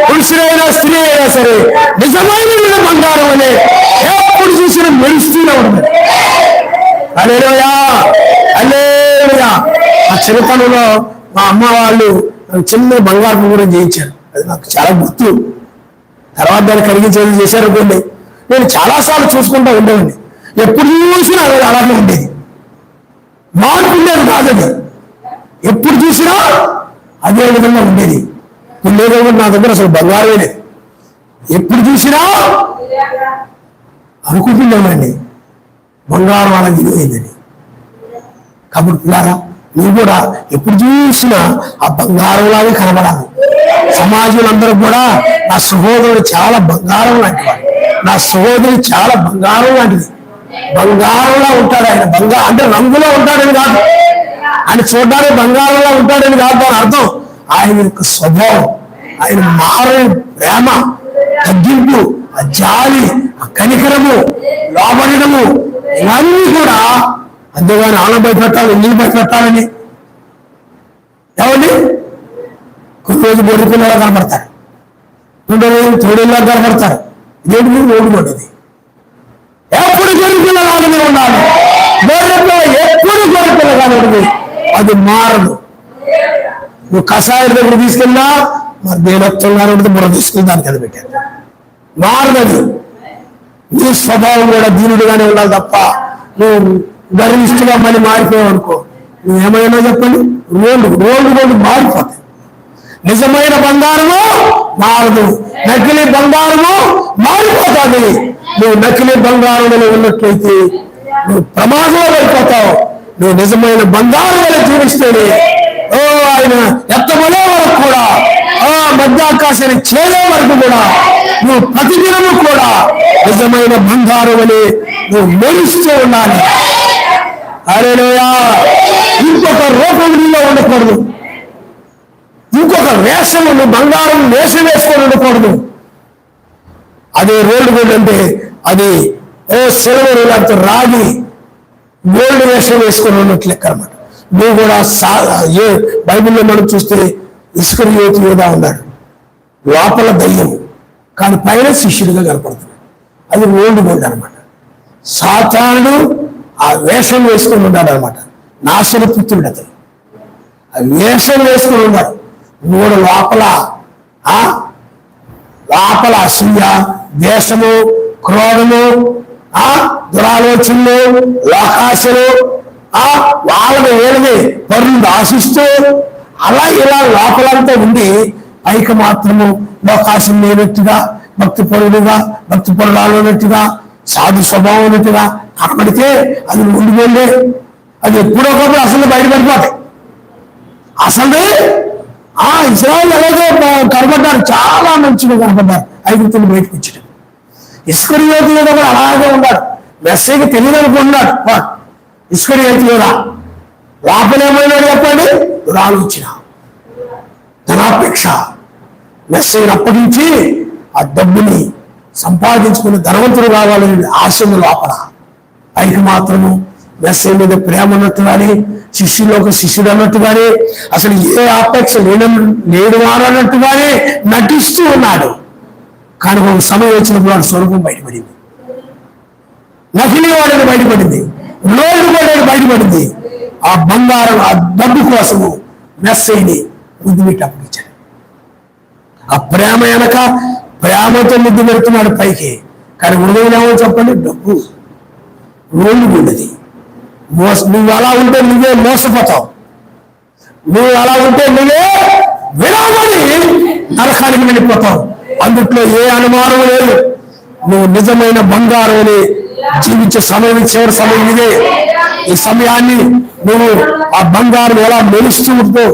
పురుషుడైనా స్త్రీ అయినా సరే నిజమైన బంగారం అనే ఎప్పుడు చూసినా మెరుస్తూనే ఉంటుంది. హల్లెలూయా, హల్లెలూయా. ఆ చిన్నతనంలో మా అమ్మ వాళ్ళు చిన్న బంగారం కూడా చేయించారు. అది నాకు చాలా గుర్తు. తర్వాత దాన్ని కరిగించేది చేశారు అనుకోండి. నేను చాలాసార్లు చూసుకుంటూ ఉండేవాడిని. ఎప్పుడు చూసినా అది అలాగే ఉండేది, మార్పు ఉండేది కాదు. అది ఎప్పుడు చూసినా అదే విధంగా ఉండేది. ఉండేది నా దగ్గర అసలు బంగారమే లేదు. ఎప్పుడు చూసినా అనుకుంటున్నామండి బంగారం అలా విలువైందని. కాబట్టి పిల్లారా, నువ్వు కూడా ఎప్పుడు చూసినా ఆ బంగారంలాగే కనబడాలి. సమాజంలో అందరూ కూడా నా సహోదరుడు చాలా బంగారం లాంటివాడు, నా సహోదరుడు చాలా బంగారం లాంటిది, బంగారంలా ఉంటాడు ఆయన. అంటే రంగులో ఉంటాడని కాదు, ఆయన చూడడానికి బంగారంలా ఉంటాడని కాదు దాని అర్థం. ఆయన యొక్క స్వభావం, ఆయన మారే ప్రేమ, తగ్గింపు, ఆ జాలి, ఆ కనికరము, లోబడము, ఇవన్నీ కూడా. అంతేగాని ఆనం భయపెట్టాలి, నీళ్ళు భయపెట్టాలని ఏమండి. కొన్ని రోజు బొడి పిల్లలా కనపడతారు, రెండు రోజులు తోడేలా కనపడతారు. ఇదేంటి మీరు ఓడిపోతుంది. ఎప్పుడు గొర్రె పిల్లలాగానే ఉండాలి. గొర్రెలో ఎప్పుడు గొర్రె పిల్లగానే ఉంటుంది, అది మారదు. నువ్వు కషాయం దగ్గర తీసుకెళ్ళినా మరి దేనత్వంగానే ఉంటుంది, బుర్ర తీసుకెళ్ళి దానికి అది పెట్టారు, మారదు. నీ స్వభావం కూడా దీనుడిగానే ఉండాలి తప్ప నువ్వు గర్విష్ఠుగా మళ్ళీ మారిపోయావు అనుకో, నువ్వేమైనా చెప్పండి రోడ్డు మారిపోతాయి. నిజమైన బంగారము మారదు, నకిలీ బంగారము మారిపోతుంది. నువ్వు నకిలీ బంగారంలో ఉన్నట్లయితే నువ్వు ప్రమాదంలో పడిపోతావు. నువ్వు నిజమైన బంగారం వల్ల జీవిస్తేనే ఆయన ఎత్తబడే వరకు కూడా మధ్యాకాశాన్ని చేరే వరకు కూడా నువ్వు ప్రతిదినము కూడా నిజమైన బంగారం వలె నువ్వు మెరుస్తూ ఉండాలి. హల్లెలూయా. ఇంకొక రూపం నీలో ఉండకూడదు, ఇంకొక వేషము నువ్వు బంగారం వేషం వేసుకొని ఉండకూడదు. అదే రోడ్డు గోల్డ్ అంటే అది సిల్వర్ లేకపోతే రాగి గోల్డ్ వేషం వేసుకొని ఉన్నట్లు లెక్క అన్నమాట. నువ్వు కూడా బైబిల్లో మనం చూస్తే ఇస్కరియోతు యూదా ఉన్నాడు, లోపల దయ్యం కానీ పైన శిష్యుడిగా కనపడుతున్నాడు. అది ఓల్డ్ గోల్డ్ అనమాట. సాతానుడు ఆ వేషం వేసుకొని ఉన్నాడు అనమాట. నాశనపుత్రుడు అతను ఆ వేషం వేసుకొని ఉన్నాడు. మూడు లోపల అసూయ, ద్వేషము, క్రోధము, దురాలోచనలు, లోకాశలు, వాళ్ళని వీళ్ళని పరులను ఆశిస్తూ అలా ఇలా లోపలంతా ఉండి పైకి మాత్రము లోకాశం లేనట్టుగా, భక్తి పరుడాలన్నట్టుగా, సాధు స్వభావం ఉన్నట్టుగా కనబడితే అది ఉండిపోయిందే. అది ఎప్పుడో ఒకప్పుడు అసలు బయటపడిపోతాయి. అసలు ఇస్రాయేల్ ఎలాగో కనబడ్డారు, చాలా మంచిగా కనబడ్డారు. ఐగుప్తులు బయటకు వచ్చాడు. ఇస్కరియోతు యూదా కూడా అలాగే ఉన్నాడు. మెస్సీకి తెలియదు అనుకుంటున్నాడు. ఇస్కరియోతు యూదా లోపలేమైనాడు చెప్పండి, దురాలోచన, ధనాపేక్ష. మెస్సీని అప్పగించి ఆ డబ్బుని సంపాదించుకుని ధనవంతుడు కావాలని ఆశ లోపల. పైకి మాత్రము మెస్సీ మీద ప్రేమ ఉన్నట్టుగానే, శిష్యులో ఒక శిష్యుడు అన్నట్టుగానే, అసలు ఏ ఆపేక్ష లేడు అన్నట్టుగానే నటిస్తూ ఉన్నాడు. కానీ ఒక సమయం వచ్చినప్పుడు వాడి స్వరూపం బయటపడింది. నకిలీ వాడిని బయటపడింది, లోటు వాడిని బయటపడింది. ఆ బంగారం, ఆ డబ్బు కోసము మెస్సీని ముద్దు పెట్టి అప్పగించాడు. ఆ ప్రేమ వెనక ప్రేమతో ముద్దు పెడుతున్నాడు పైకి. కానీ హృదయం చెప్పండి, డబ్బు రోడ్డు ఉండేది. నువ్వు అలా ఉంటే నువ్వే మోసపోతావు, నువ్వు అలా ఉంటే నువ్వే విరామని నరకానికి వెళ్ళిపోతావు. అందుట్లో ఏ అనుమానం లేదు. నువ్వు నిజమైన బంగారం జీవించే సమయం, చివరి సమయం ఇదే. ఈ సమయాన్ని నువ్వు ఆ బంగారం ఎలా మెరుస్తూ ఉంటూ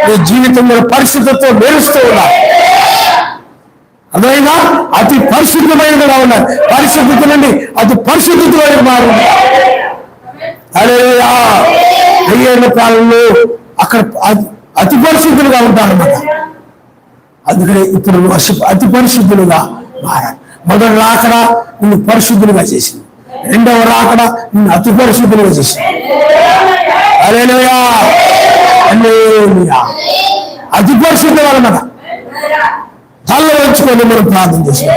నీ జీవితంలో పరిస్థితులతో మెరుస్తూ ఉన్నావు. అదేనా అతి పరిశుద్ధమైనదిగా ఉన్నారు. పరిశుద్ధత నుండి అతి పరిశుద్ధతలో మారు. హల్లెలూయా. 1000 ఏళ్ల కాలంలో అక్కడ అతి పరిశుద్ధులుగా ఉంటారన్నమాట. అందుకని ఇప్పుడు అతి పరిశుద్ధులుగా మారాలి. మొదటి రాకడ నిన్ను పరిశుద్ధులుగా చేసింది, రెండవ రాకడ నిన్ను అతి పరిశుద్ధులుగా చేసింది. హల్లెలూయా. హల్లెలూయా. అతి పరిశుద్ధులు అన్నమాట. తల్ల వంచుకొని మనం ప్రార్థన చేసాం.